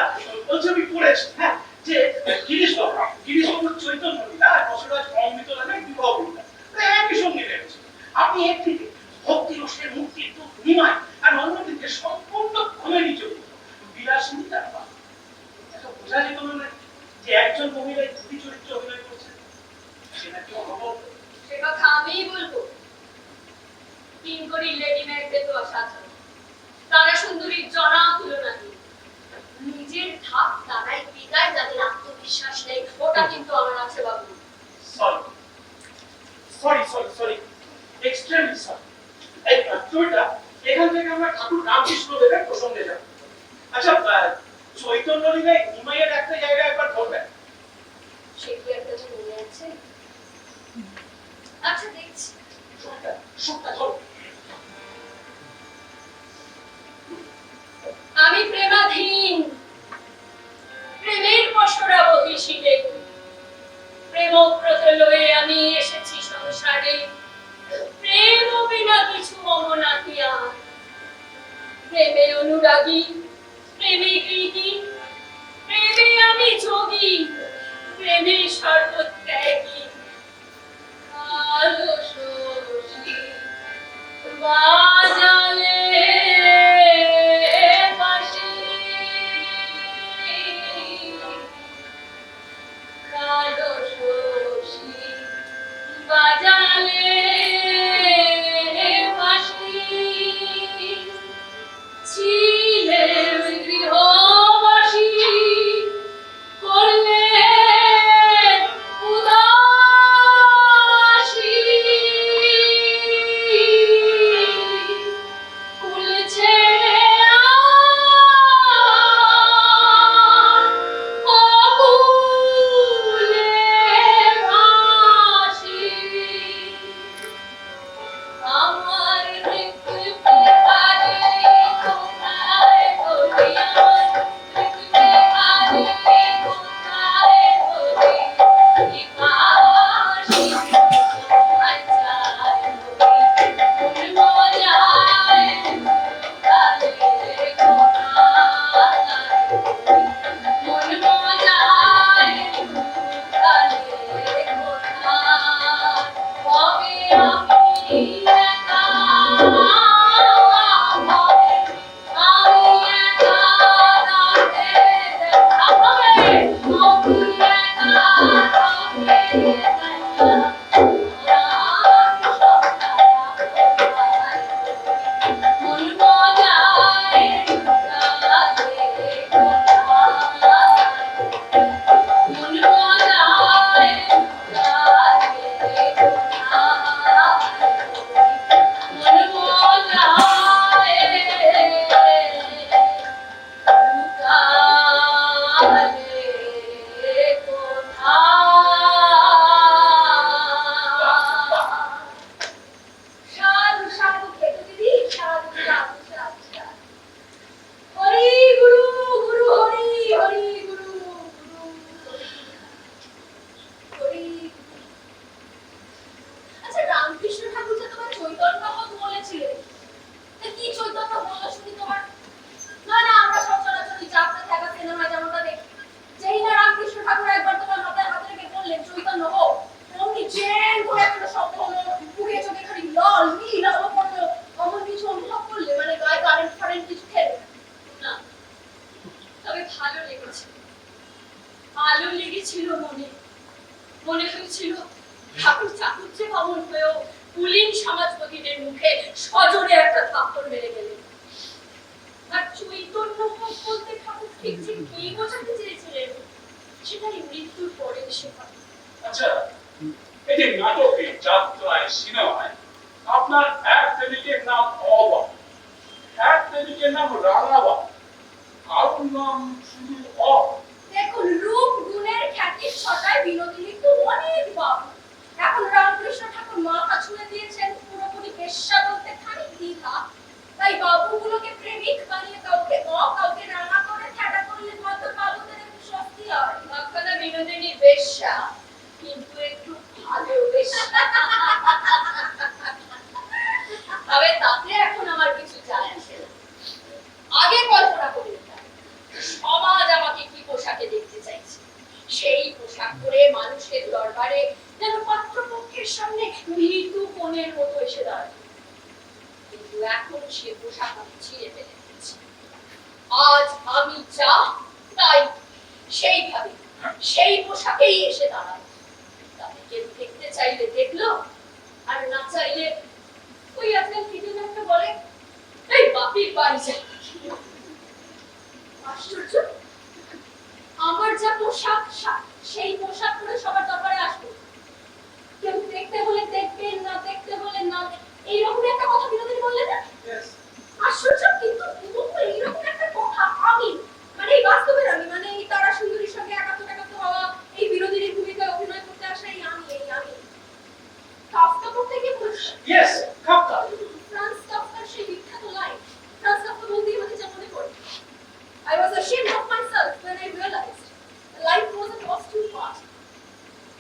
বলছি আমি পড়েছি, হ্যাঁ, যে গিরিশবাবুর চৈতন্য লীলা আর রসরাজ অমৃত নামে বিবাহ করিলেন, একই সঙ্গে রয়েছে। আপনি একদিকে ভক্তি রসের মুক্তির দুধ নিমায় আর অন্যদিকে সম্পূর্ণ কমেডি চরিত্র বিলাসিনী তার মা। এটা বোঝা যেত না যে একজন মহিলা দুটি চরিত্র অভিনয় করছেন, সেটা কি অনবদ্য? সে কথা আমিই বলবো। কিঙ্করি লেডি ম্যাকবেথ অসাধারণ, তারা সুন্দরীর জনা তুলনাহীন। নিজের ধাপ তারাই বিদায়, যাদের আত্মবিশ্বাস নেই, ওটা কিন্তু আমার আছে বাবু। Sorry extremely sorry. এই চুলটা এখান থেকে আমরা ঠাকুর রামকৃষ্ণ দেবের প্রসঙ্গে যাব। আচ্ছা, চৈতন্য লীলায় নিমাইয়ের একটা জায়গা একবার ধরবেন। সে কি আর কথা মনে আছে? আচ্ছা দেখছি। সুখটা ধরো। আমি প্রেমাধীন, প্রেমের পসরা বহিষিলে, প্রেমব্রত লয়ে আমি এসেছি সংসারে। প্রেম বিনা কিছু মম নাহিয়া, প্রেমে অনুরাগী, প্রেমে কৃতি, প্রেমে আমি যোগী, প্রেমে সর্বত্যাগী। কালো শশী বাজালে বাঁশি, কালো শশী বাজালে বাঁশি, ছিলেন গৃহবাসী, করলেন উদাসী। ছিল মনে মনে হয়েছিল ঠাকুর চাতুর্যে ভবন হয়েও কুলীন সমাজপতিদের মুখে সজোরে একটা থাপ্পড় মেরে গেলেন। আর চৈতন্য হোক বলতে ঠাকুর ঠিক ঠিক কি বোঝাতে চেয়েছিলেন সেটাই মৃত্যুর পরে এসে হয়। আচ্ছা, এই যে নাটকে, যাত্রায়, সিনেমায় আপনার এক প্রেমিকের নাম অবাক, এক প্রেমিকের নাম রাঙাবাক, কারোর নাম শুধু অ। দেখুন, রূপ গুণের খ্যাতির ছটায় বিনোদিনী তো অনেক বাবু। এখন রামকৃষ্ণ ঠাকুর মাথা ছুঁড়ে দিয়েছেন পুরোপুরি বেশ্যা বলতে খানিক দ্বিধা। তাই বাবুগুলোকে প্রেমিক বানিয়ে কাউকে কাউকে রাঙা করে ঠাডা করলে হয়তো বাবুদের একটু শক্তি হয়। আপনারা বিনোদিনী বেশ্যা, কিন্তু একটু ভালো বেশ্যা। তবে তাতে এখন আমার কিছু যায় আসে না। আগে কল্পনা করি সমাজ আমাকে কি পোশাকে দেখতে চাইছে, সেই পোশাক পরে মানুষের দরবারে যেন পাত্রপক্ষের সামনে মৃদু কোণের মতো এসে দাঁড়ায়। কিন্তু এখন সে পোশাক আমি ছিঁড়ে ফেলে দিয়েছি। আজ আমি যা তাই সেইভাবে সেই পোশাকেই এসে দাঁড়ায়। তাতে কেউ দেখতে চাইলে দেখলো, আর না চাইলে ওই আজকাল কি যেন একটা বলে, এই বাপির বাড়ি যা। আশ্চর্য, আমার যা পোশাক সেই পোশাক পরে সবার দরবারে আসবো। কেউ দেখতে হলে দেখবেন, না দেখতে হলে না, এইরকম একটা কথা বিনোদিনী বললেন না? আশ্চর্য, কিন্তু এইরকম একটা কথা আমি মানে এই বাস্তবের আমি মানে এই তারা সুন্দরীর সঙ্গে একাত্ম হওয়া, এই বিনোদিনীর ভূমিকায় অভিনয় করতে আসা এই আমি কাফকা পড়তে গিয়ে বলছি। Yes, Kafka. ফ্রান্স কাফকার সেই বিখ্যাত লাইন, ফ্রান্স কাফকা বলতেই আমাকে যা মনে পড়ে, I was ashamed of myself when I realized life wasn't lost too far.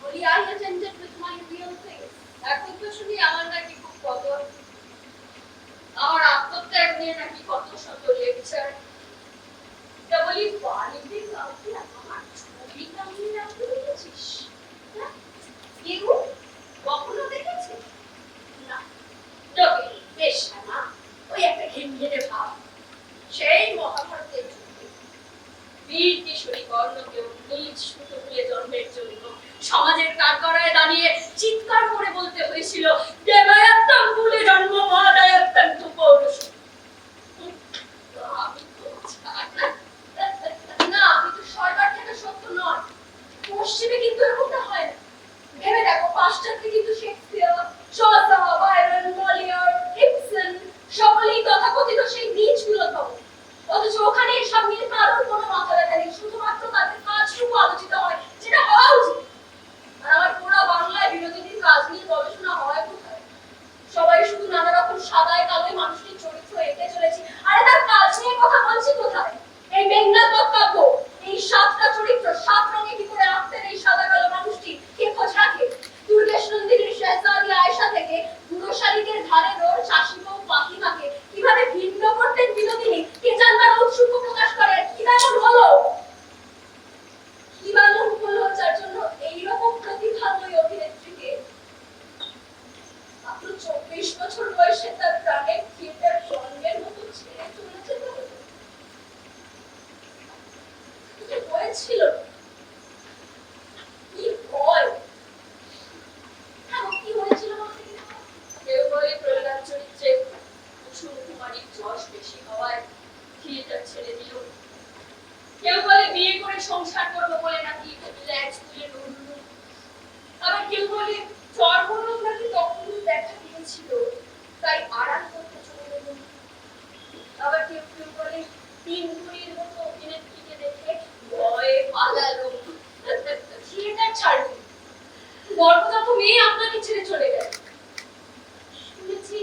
Only I attended with my real things. এখন তো শুনি আমার নাকি খুব কত, আমার আত্মত্যাগ নিয়ে নাকি কত শত লেকচার। তা বলি বাড়িতে কাউকে আমার ছবি কামিয়ে রাখতে দেখেছিস? কেউ কখনো দেখেছে? না, তবে বেশ না, ওই একটা ঘেমঘেটে ভাব। সেই মহাভারতের বীর কিশোরী কর্ণকে নিজ সুতপুরে জন্মের জন্য সমাজের কাঠগড়ায় দাঁড়িয়ে চিৎকার করে বলতে হয়েছিল, দেবায়াত্তাং কুলে জন্ম মহাদায়াত্তাং তু পৌরুষ। আমি তো না, কিন্তু সরকার থেকে সত্য নয়। পশ্চিমে কিন্তু এরকমটা হয় না। ভেবে দেখো, পাশ্চাত্যে কিন্তু শেক্সপিয়ার, শসা, বায়রন, মলিয়ার, ইবসেন সকলেই তথাকথিত সেই নিচগুলো পাবো। অথচ ওখানে এসব নিয়ে কারোর কোনো মাথা ব্যথা নেই, শুধুমাত্র তাদের কাজটুকু আলোচিত হয়, যেটা হওয়া উচিত। আর আমার পুরো বাংলায় বিনোদিনীর কাজ নিয়ে গবেষণা হয় কোথায়? সবাই শুধু নানা রকম সাদায় কালোয় মানুষটির চরিত্র এঁকে চলেছি, আরে তার কাজ নিয়ে কথা বলছি কোথায়? এই মেঘনাথ বক্তব্য, এই 7টা চরিত্র 7 রঙে কি করে আঁকতেন এই সাদা কালো মানুষটি, কে খোঁজ রাখে? দুর্গেশ নন্দিনীর শেহজাদি আয়েশা থেকে বুড়ো শালিকের ঘাড়ে রোর চাষি বউ ফাতিমাকে কিভাবে ভিন্ন করতেন বিনোদিনী, কে জানবার ঔৎসুক্য প্রকাশ করে? কি বানর হলো যার জন্য এইরকম প্রতিভাময়ী অভিনেত্রীকে মাত্র 24 বছর বয়সে তার প্রাণের থিয়েটার জন্মের মতো ছেড়ে চলে যেতে হলো? হয়েছিল কি ভয়! কি হয়েছিল বলতে কেউ বলে প্রহ্লাদ চরিত্রে কুসুম কুমারীর যশ বেশি হওয়ায় থিয়েটার ছেড়ে দিল, কেউ বলে বিয়ে করে সংসার করবো বলে নাকি ল্যাজ তুলে নড়ল, আবার কেউ বলে চর্মরোগ নাকি তখনই দেখা দিয়েছিল তাই আড়াল করতে চলে গেল, আবার কেউ কেউ বলে 3 গুণের মতো অভিনেত্রীকে দেখে ভয়ে পালালো, থিয়েটার ছাড়লো, গর্ভজাত মেয়ে আপনাকে ছেড়ে চলে গেল। শুনেছি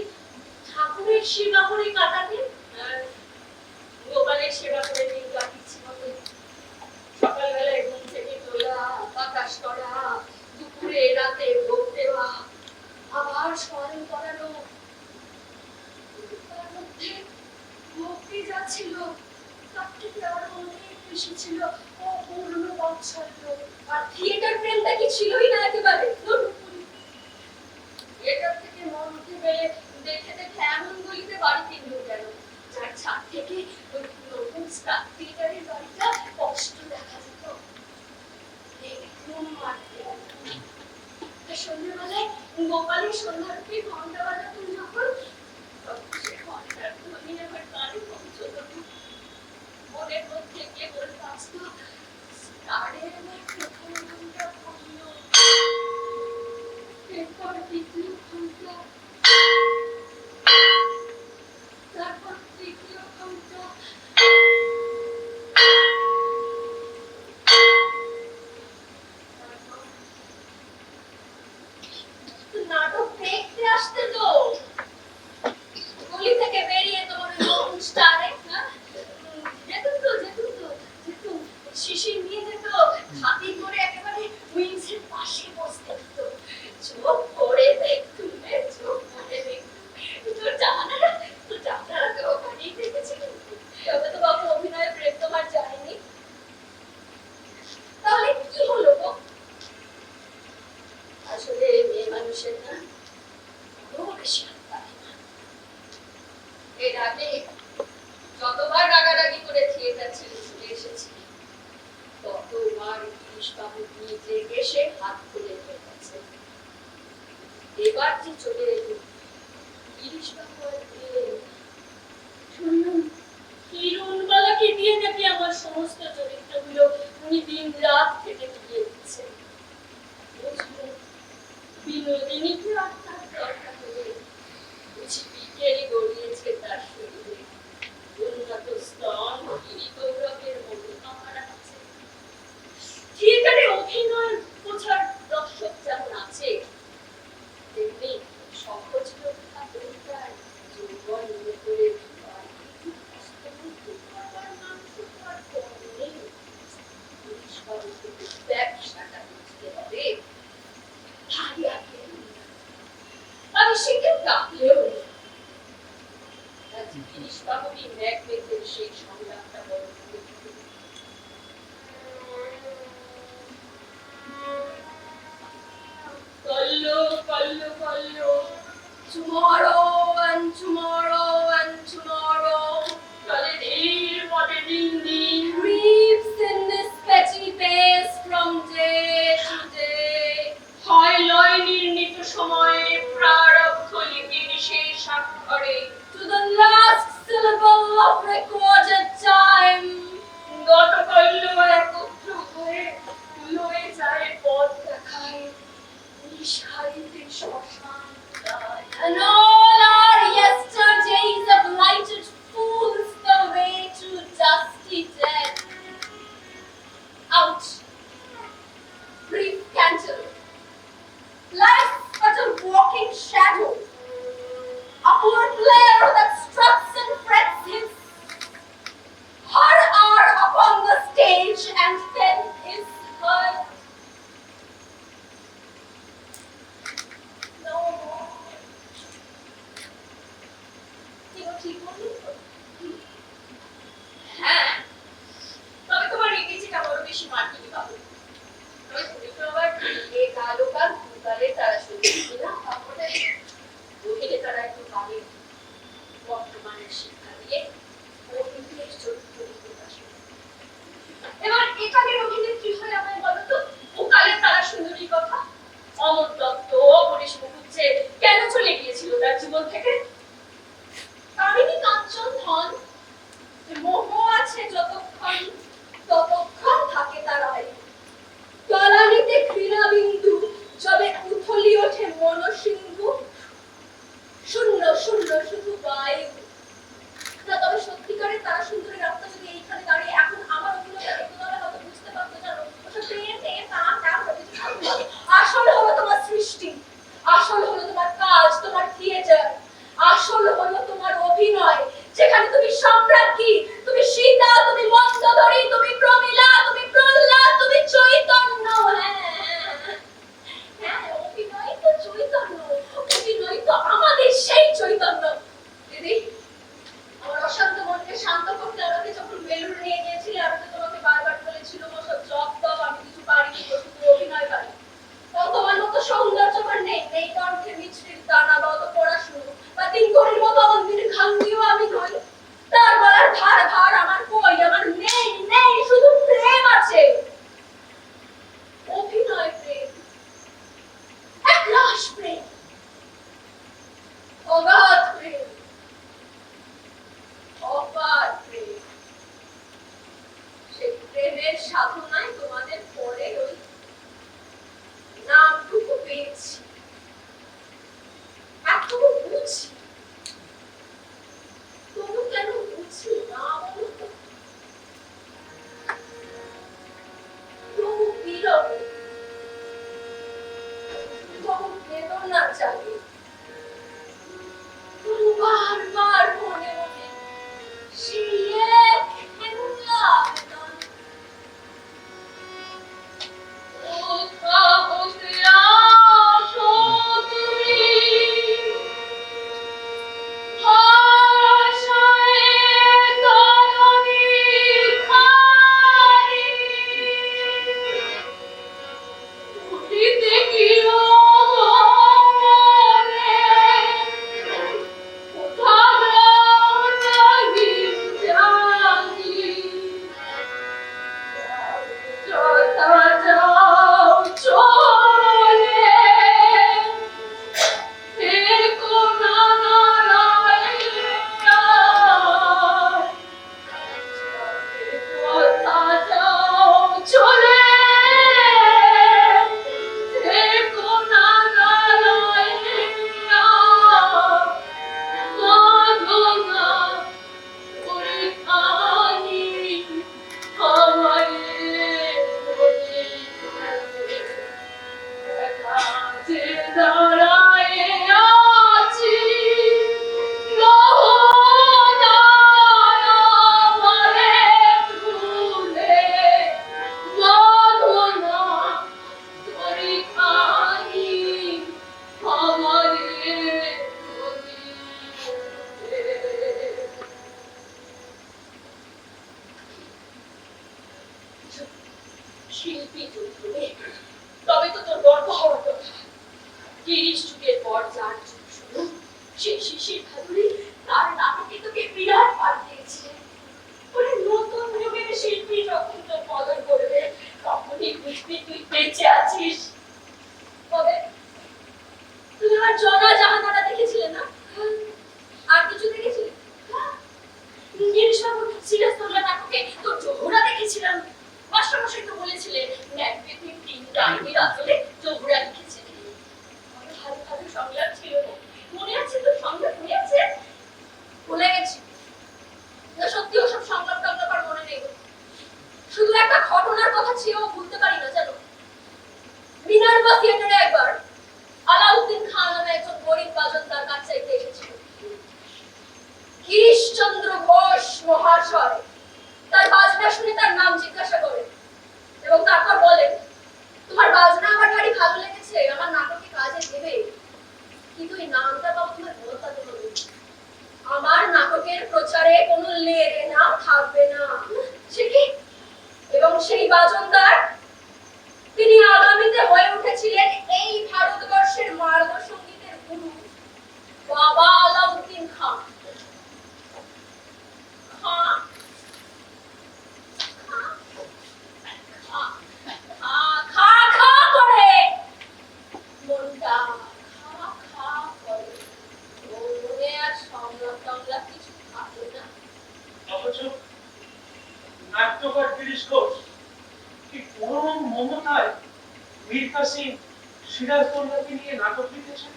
ঠাকুরের সেবা করে কাটাতে, গোপালের সেবা করে দিন কাটিয়েছি মতো। সকালবেলায় ঘুম থেকে তোলা, বাতাস করা, দুপুরে রাতে ভোগ দেওয়া, আবার স্মরণ করানো, তার মধ্যে ভক্তি যা ছিল তার থেকে আরো অনেক বেশি ছিল অপূর্ণ বাৎসল্য। আর থিয়েটার প্রেমটা কি ছিলই না একেবারে? থিয়েটার থেকে মন উঠে গেলে দেখে দেখে এমন গলিতে বাড়ি কিনলো গেল যার ছাদ থেকে ওই নতুন স্টার থিয়েটারের বাড়িটা স্পষ্ট দেখা যেত। চলে এলো। গিরিশবাবু আর এলেন না। শুনলাম হিরণবালাকে দিয়ে নাকি আমার সমস্ত চরিত্রগুলো উনি দিন রাত থেকে মিলিয়ে দিচ্ছেন। বুঝলেন, বিনোদিনীকে আর তার দরকার হলে বুঝি পিকেরই গড়িয়েছে তার শরীরে। উন্নত স্তন গিরিগৌরবের মধ্যে আমার আছে। থিয়েটারে অভিনয় বোঝার দর্শক যেমন আছে, তেমনি সহজ রক্ষা পরিকার যৌবন নিয়ে করে ব্যবসাটা বুঝতে হবে। আমি সেকে ডাকলেও গিরিশবাবুরই ম্যাকবেথের সেই সংলাপটা বড় কল্লো tomorrow and tomorrow and tomorrow চলে ধীর পথে দিন creeps in this petty pace from day to day হয় লয় নির্ণীত সময়ে প্রারব্ধ লিপির শেষ অক্ষরে to the last syllable of recorded time গতকল্য একত্র হয়ে লয়ে যায় পথ দেখায় নিশাইতে শ্মশান প্রায়। And all our yesterdays have lighted fools the way to dusty death. Out, brief candle, life but a walking shadow, a poor player that struts and frets his her hour upon the stage and then is heard no more. ঠিক বললি তো? হ্যাঁ, তবে তোমার ইংরেজিটা বড় বেশি মার্কিনি বাবু। তবে তুমি তো আবার এ কালো কাল ভূকালে তারা শুনছি না, তারপরে রোহিণী তারা একটু পাবে বর্তমানের শিক্ষা দিয়ে রোহিণীর চরিত্র প্রকাশ। এবার এখানে রোহিণীর কি হয় আমায় বলো তো? ভূকালের তারা সুন্দরী কথা অমর দত্ত হরিশ মুখুজ্জে কেন চলে গিয়েছিল তার জীবন থেকে? কামিনী কাঞ্চন ধন মোহ আছে যতক্ষণ ততক্ষণ থাকে তার আয়ু। তলানিতে ঘৃণা বিন্দু যবে উথলি ওঠে মনসিন্ধু শূন্য শূন্য শুধু বায়ু। না তবে সত্যিকারের তারা সুন্দরীর আত্মা যদি এইখানে দাঁড়িয়ে এখন আমার অভিনয়টা দেখতে পারলে হয়তো বুঝতে পারতো জানো ওসব পেয়ে আসল হলো তোমার সৃষ্টি, আসল হলো তোমার কাজ, তোমার থিয়েটার, আসল হলো তোমার অভিনয় যেখানে তুমি সম্রাজ্ঞী, তুমি সীতা, তুমি মন্দোদরী, তুমি প্রমীলা, তুমি প্রহ্লাদ, তুমি চৈতন্য। হ্যাঁ অভিনয় তো চৈতন্য, অভিনয় তো আমাদের সেই চৈতন্য। দিদি আমার অশান্ত মনকে শান্ত করতে আমাকে যখন শিল্পী তুমি, তবে তো তোর গর্ব হওয়ার কথা। 30 যুগের পর যার যুগ শুরু, সেই শিশির ভাদুরী তার নাটকে তোকে বিরাট পাঠ দিয়েছে। ওরে নতুন যুগের শিল্পী যখন তোর কদর করবে, তখনই বুঝবি তুই বেঁচে আছিস। তবে তুমি আমার জনা জাহানারা দেখেছিলে না? আর কিছু দেখেছিলে? গিরিশবাবুর সিরাজদৌল্লা নাটকে তোর জহুরা দেখেছিলাম। মাস্টারমশাই তো বলেছিলেন ন্যাকবেথের 3 ডাইনির আসলে জহুরা লিখেছেন। আমার ভালো ভালো সংলাপ ছিল না, মনে আছে তোর সংলাপ মনে আছে? ভুলে গেছি না, সত্যি ওসব সংলাপ টাংলাপ আর মনে নেই। শুধু একটা ঘটনার কথা ছিল ভুলতে পারি না জানো। মিনার্ভা থিয়েটারে একবার আলাউদ্দিন খান নামে একজন গরিব বাজনদার কাজ চাইতে এসেছিল। গিরিশচন্দ্র ঘোষ মহাশয় তার বাজনা শুনে তার নাম জিজ্ঞাসা করেন এবং তারপর বলেন, তোমার বাজনা আমার ভারী ভালো লেগেছে, আমার নাটকে কাজে দেবে, কিন্তু এই নামটা বাবা তোমার বলতে হবে। আমার নাটকের প্রচারে কোনো লেরে নাম থাকবে না। সে কি? এবং সেই বাজনদার তিনি আগামীতে হয়ে উঠেছিলেন এই ভারতবর্ষের মার্গ সঙ্গীতের গুরু বাবা আলাউদ্দিন খান। নাট্যকার গিরিশ ঘোষ কি পরম মমতায় মীর কাসিম সিরাজদৌল্লাকে নিয়ে নাটক লিখেছেন?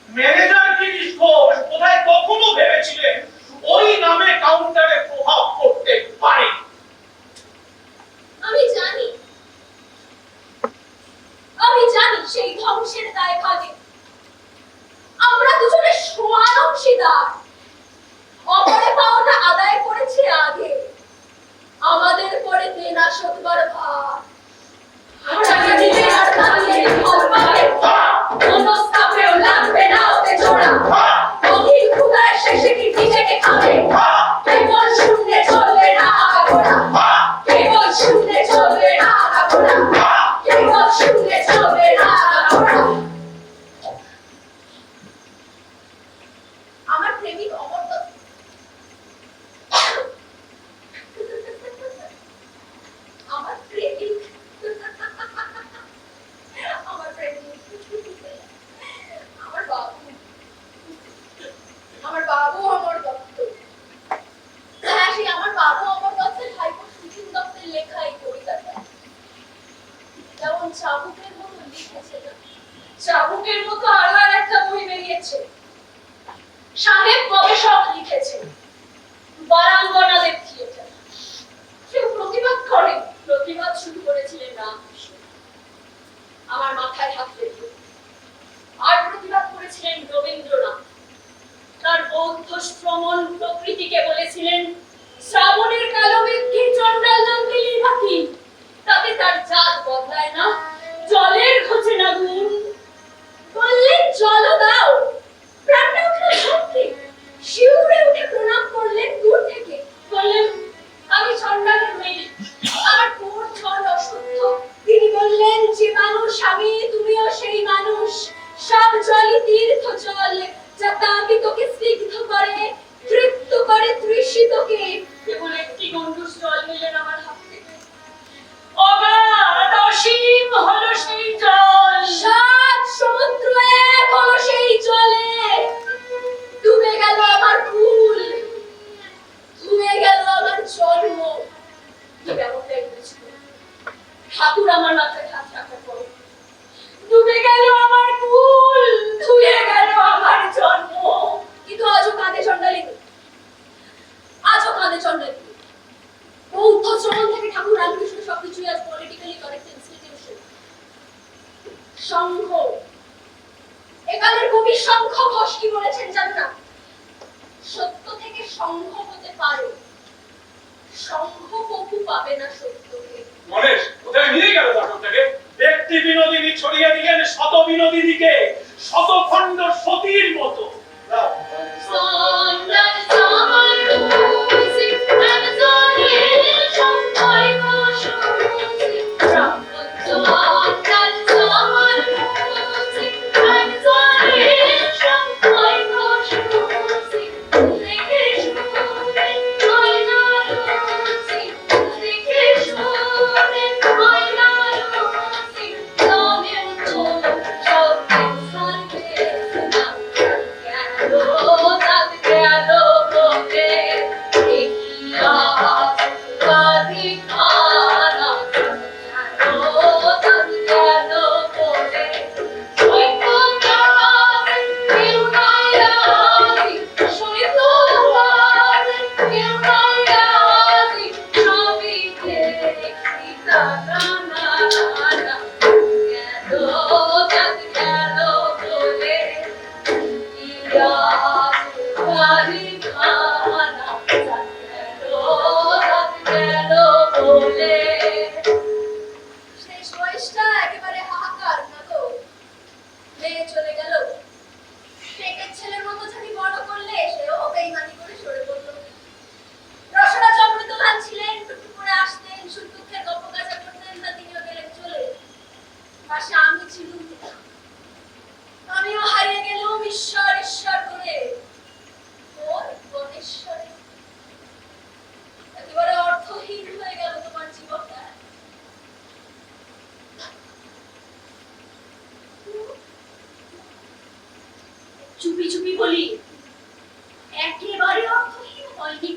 ম্যানেজার গিরিশ ঘোষ বোধহয় কখনো ভেবেছিলেন ওই নামে কাউন্টারে প্রভাব পড়তে পারে। আমি জানি সেই ধ্বংসের দায় ভাগে আমরা দুজনে সমান অংশীদার। অপরে পাওনা আদায় করেছে আগে, আমাদের পরে দেনা শোধবার ভার। টাকা দিবে আর তাহলে ফল পাবে, মনস্তাপেও লাগবে না ওতে জোড়া। অধীর ক্ষুধার শেষে কি নিজেকে খাবে, কেবল শূন্যে চলবে না আগাগোড়া, কেবল শূন্যে চলবে না আগাগোড়া, কেবল শূন্যে চলবে না আগাগোড়া। আমার প্রেমিক অমর দত্ত আমার প্রেমিক আমার বাবু অমর দত্ত। হ্যাঁ, সেই আমার বাবু অমর দত্তের ভাইপো সুধীন দত্তের লেখা এই কবিতাটা যেমন চাবুকের মতো লিখেছে না, চাবুকের মতো আরো আর একটা বই বেরিয়েছে, সাহেব গবেষক লিখেছে বারাঙ্গনাদের থিয়েটার। কেউ প্রতিবাদ করে, প্রতিবাদ শুরু করেছিলেন রামকৃষ্ণ, আমার মাথায় হাত রেখে। আর প্রতিবাদ করেছিলেন রবীন্দ্রনাথ, তার বৌদ্ধ শ্রমণ প্রকৃতিকে বলেছিলেন শ্রাবণের কালো মেঘকে চন্ডাল নাম দিলেই বাকি, তাতে তার জাত বদলায় না, জলের ঘোচে না গুণ। বললেন জল দাও, প্রাণটা উঠল ঝটকে, শিউরে উঠে প্রণাম করলেন দূর থেকে। বললেন আমি চন্ডালের মেয়ে, আমার তোর জল অশুদ্ধ। তিনি বললেন যে মানুষ আমি, তুমিও সেই মানুষ, সব জলই তীর্থ জল, যা তাপিতকে স্নিগ্ধ করে, তৃপ্ত করে তৃষিতকে। কেবল একটি গণ্ডূষ জল নিলেন আমার হাত থেকে, অগাধ অসীম হলো সেই জল, 7 সমুদ্র এক হলো সেই জলে। ডুবে গেল আমার ফুল, ধুয়ে গেল আমার জন্ম। কি ব্যাপারটাই বুঝল ঠাকুর আমার মাথায় হাত রাখার পর, ডুবে গেল আমার ফুল, ধুয়ে গেল আমার জন্ম। কিন্তু আজও কাঁদে চন্ডালিনী, আজও কাঁদে চন্ডালিনী। বৌদ্ধ শ্রমণ থেকে ঠাকুর রামকৃষ্ণ সবকিছুই আজ পলিটিক্যালি কারেক্ট ইনস্টিটিউশন। সংঘ, একালের কবি শঙ্খ ঘোষ কি বলেছেন জানো না? সত্য থেকে সংঘ হতে পারে, সংঘ কবু পাবে না সত্যকে। মনেশ কোথায় নিয়ে গেল নাটকটাকে? ব্যক্তি বিনোদিনী ছড়িয়ে দিলেন শত বিনোদিনীকে, শতখণ্ড সতীর মতো। Summer music, Amazonian, some চুপি চুপি বলি, একেবারে অর্থহীন হয়নি।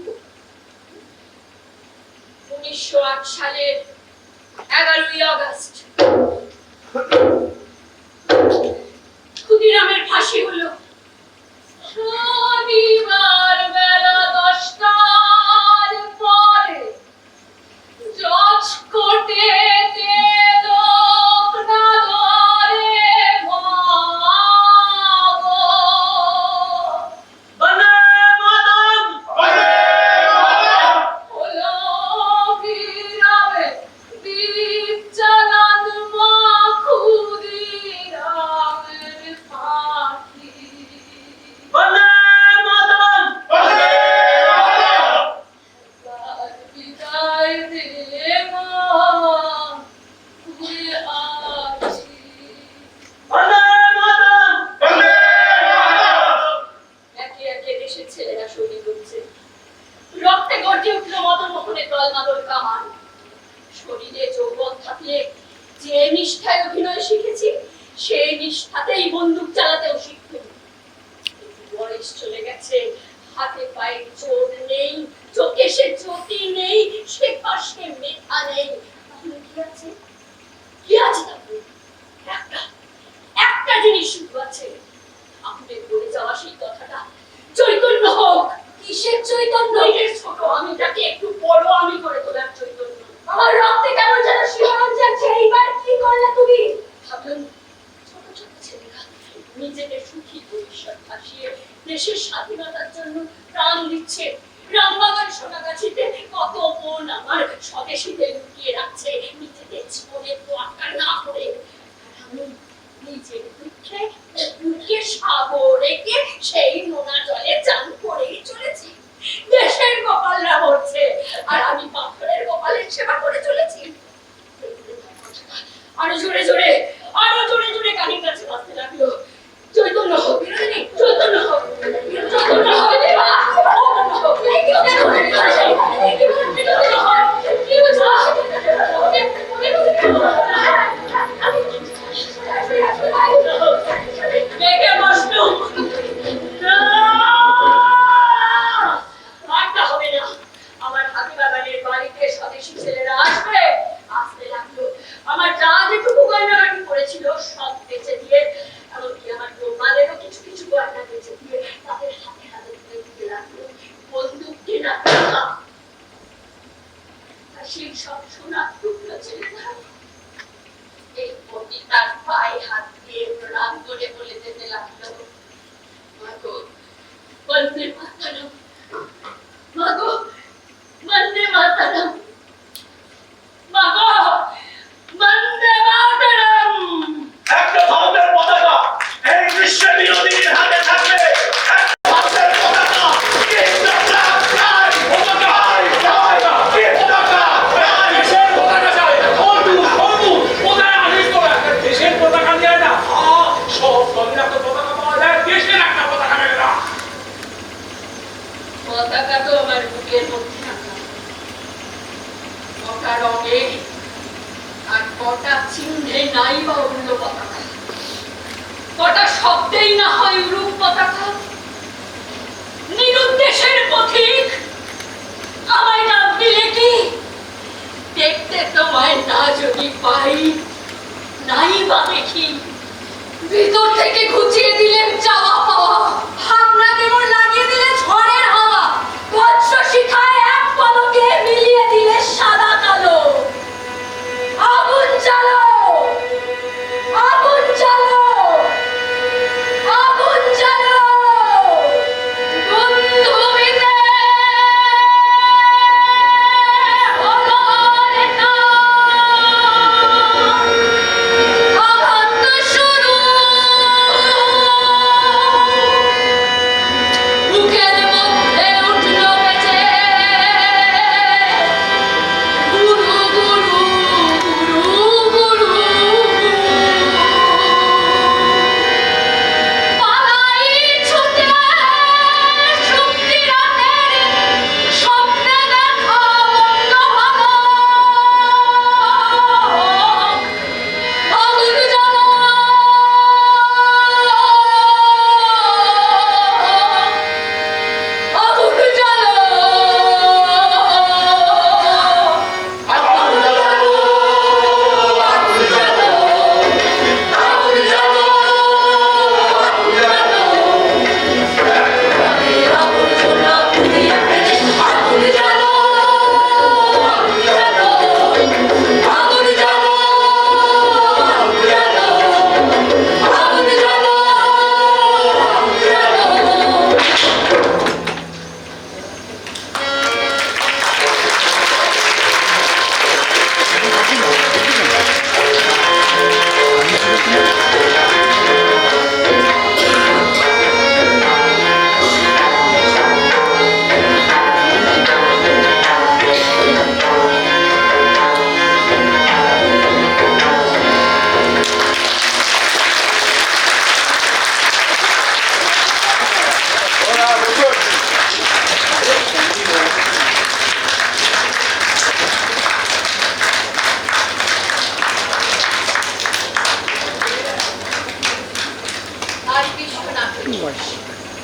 1908 সালের 11ই আগস্ট ক্ষুদিরামের ফাঁসি হলো। শনিবার বেলা 10টার পরে জজ কোর্টেতে লোক না ধরে ভাগো। বন্দে মাতরম! হলো বিরামে দীপ জ্বালান মা ক্ষুদিরামের ফাঁসি। বন্দে মাতরম! তার বিদায় দে মা, ঘুরে আসি। বন্দে মাতরম! একে একে দেশের ছেলেরা শহীদ হচ্ছে। রক্তে গর্জে উঠল মদনমোহনের দলমাদল কামান। শরীরে যৌবন থাকলে যে নিষ্ঠায় অভিনয় শিখেছি, সেই নিষ্ঠাতেই বন্দুক চালাতেও শিখতে হবে। বয়স চলে গেছে, হাতে পায়ে জোর নেই, চোখে সে জ্যোতি নেই, সে পাশে মেধা নেই। তাহলে কি আছে? কি আছে তাহলে? একটা একটা জিনিস শুধু আছে, আমাদের বলে যাওয়া সেই কথাটা, চৈতন্য হোক। কিসের চৈতন্য? এর ছোট আমিটাকে একটু বড় আমি করে তোলার চৈতন্য। আমার রক্তে কেমন যেন শিহরণ যাচ্ছে। এইবার কি করলে তুমি? ভাবলাম ছোট ছোট ছেলেরা নিজেদের সুখী ভবিষ্যৎ ভাসিয়ে দেশের স্বাধীনতার জন্য প্রাণ দিচ্ছে। রামবাগান সোনাগাছিতে কত বোন আমার স্বদেশীতে লুকিয়ে রাখছে নিজেদের জীবনের তোয়াক্কা না করে। আর আমি নিজের দুঃখে লুকিয়ে সাগরেকে সেই নোনা জলে চান করেই চলেছি। দেশের কপালরা মরছে আর আমি পাথরের কপালের সেবা করে চলেছি। আরো জোরে জোরে, আরো জোরে জোরে কানের কাছে বাজতে লাগলো, চৈতন্য হোক, চৈতন্য হোক, চৈতন্য হোক দেবা, চৈতন্য হোক। এই কি হলো? এই কি হলো? চৈতন্য হোক। কি হচ্ছে? মেঘে মজনু। না! মারতে হবে না। আমার হাতিবাগানের বাড়িতে স্বদেশী ছেলেরা আসবে। আসতে লাগলো। আমার যা যেটুকু গয়নাগাটি পড়েছিল সব বেচে দিয়ে, এমনকি আমার রোমালেরও কিছু কিছু গয়না বেচে দিয়ে তাদের হাতে হাতে তুলে দিতে লাগলো বন্দুক কেনা টাকা। আর সেই সব সোনার টুকরো ছেলেরা এই পতিতার পায়ে হাত দিয়ে প্রণাম করে বলে যেতে লাগলো, মাগো বন্দে মাতরম, মাগো বন্দে মাতরম, মাগো বন্দে মাতরম। একটা ভারতের পতাকা এই বিশ্বের বিরোধীর হাতে থাকবে। একটা ভারতের পতাকা, পতাকা চাই, পতাকা চাই, পতাকা চাই, দেশের পতাকা চাই। বন্ধু বন্ধু কোথায় আনিস তোরা? দেশের পতাকা নিয়ে না, সব দলের একটা পতাকা পাওয়া যায়, দেশের একটা পতাকা মেলে না। পতাকা তো আমার বুকের মধ্যে রাখা, কটা রঙে আর কটা চিহ্নে নাই বা অন্য পতাকা, কটা শব্দেই না হয় উরূপ পতাকা। নিরুদ্দেশের পথিক আমায় নাম দিলে কি? দেখতে তোমায় না যদি পাই, নাই বা দেখি, ভিতর থেকে ঘুচিয়ে দিলেন চাওয়া পাওয়া, হাবনা কেমন লাগিয়ে দিলে ঝড়ের হাওয়া, বজ্র শিখায় এক পলকে মিলিয়ে দিলে সাদা কালো। আগুন জ্বালো, আগুন জ্বালো, আগুন জ্বালো, বন্ধু মিলে হলো নেতা। আঘাত শুরু, একটু বয়স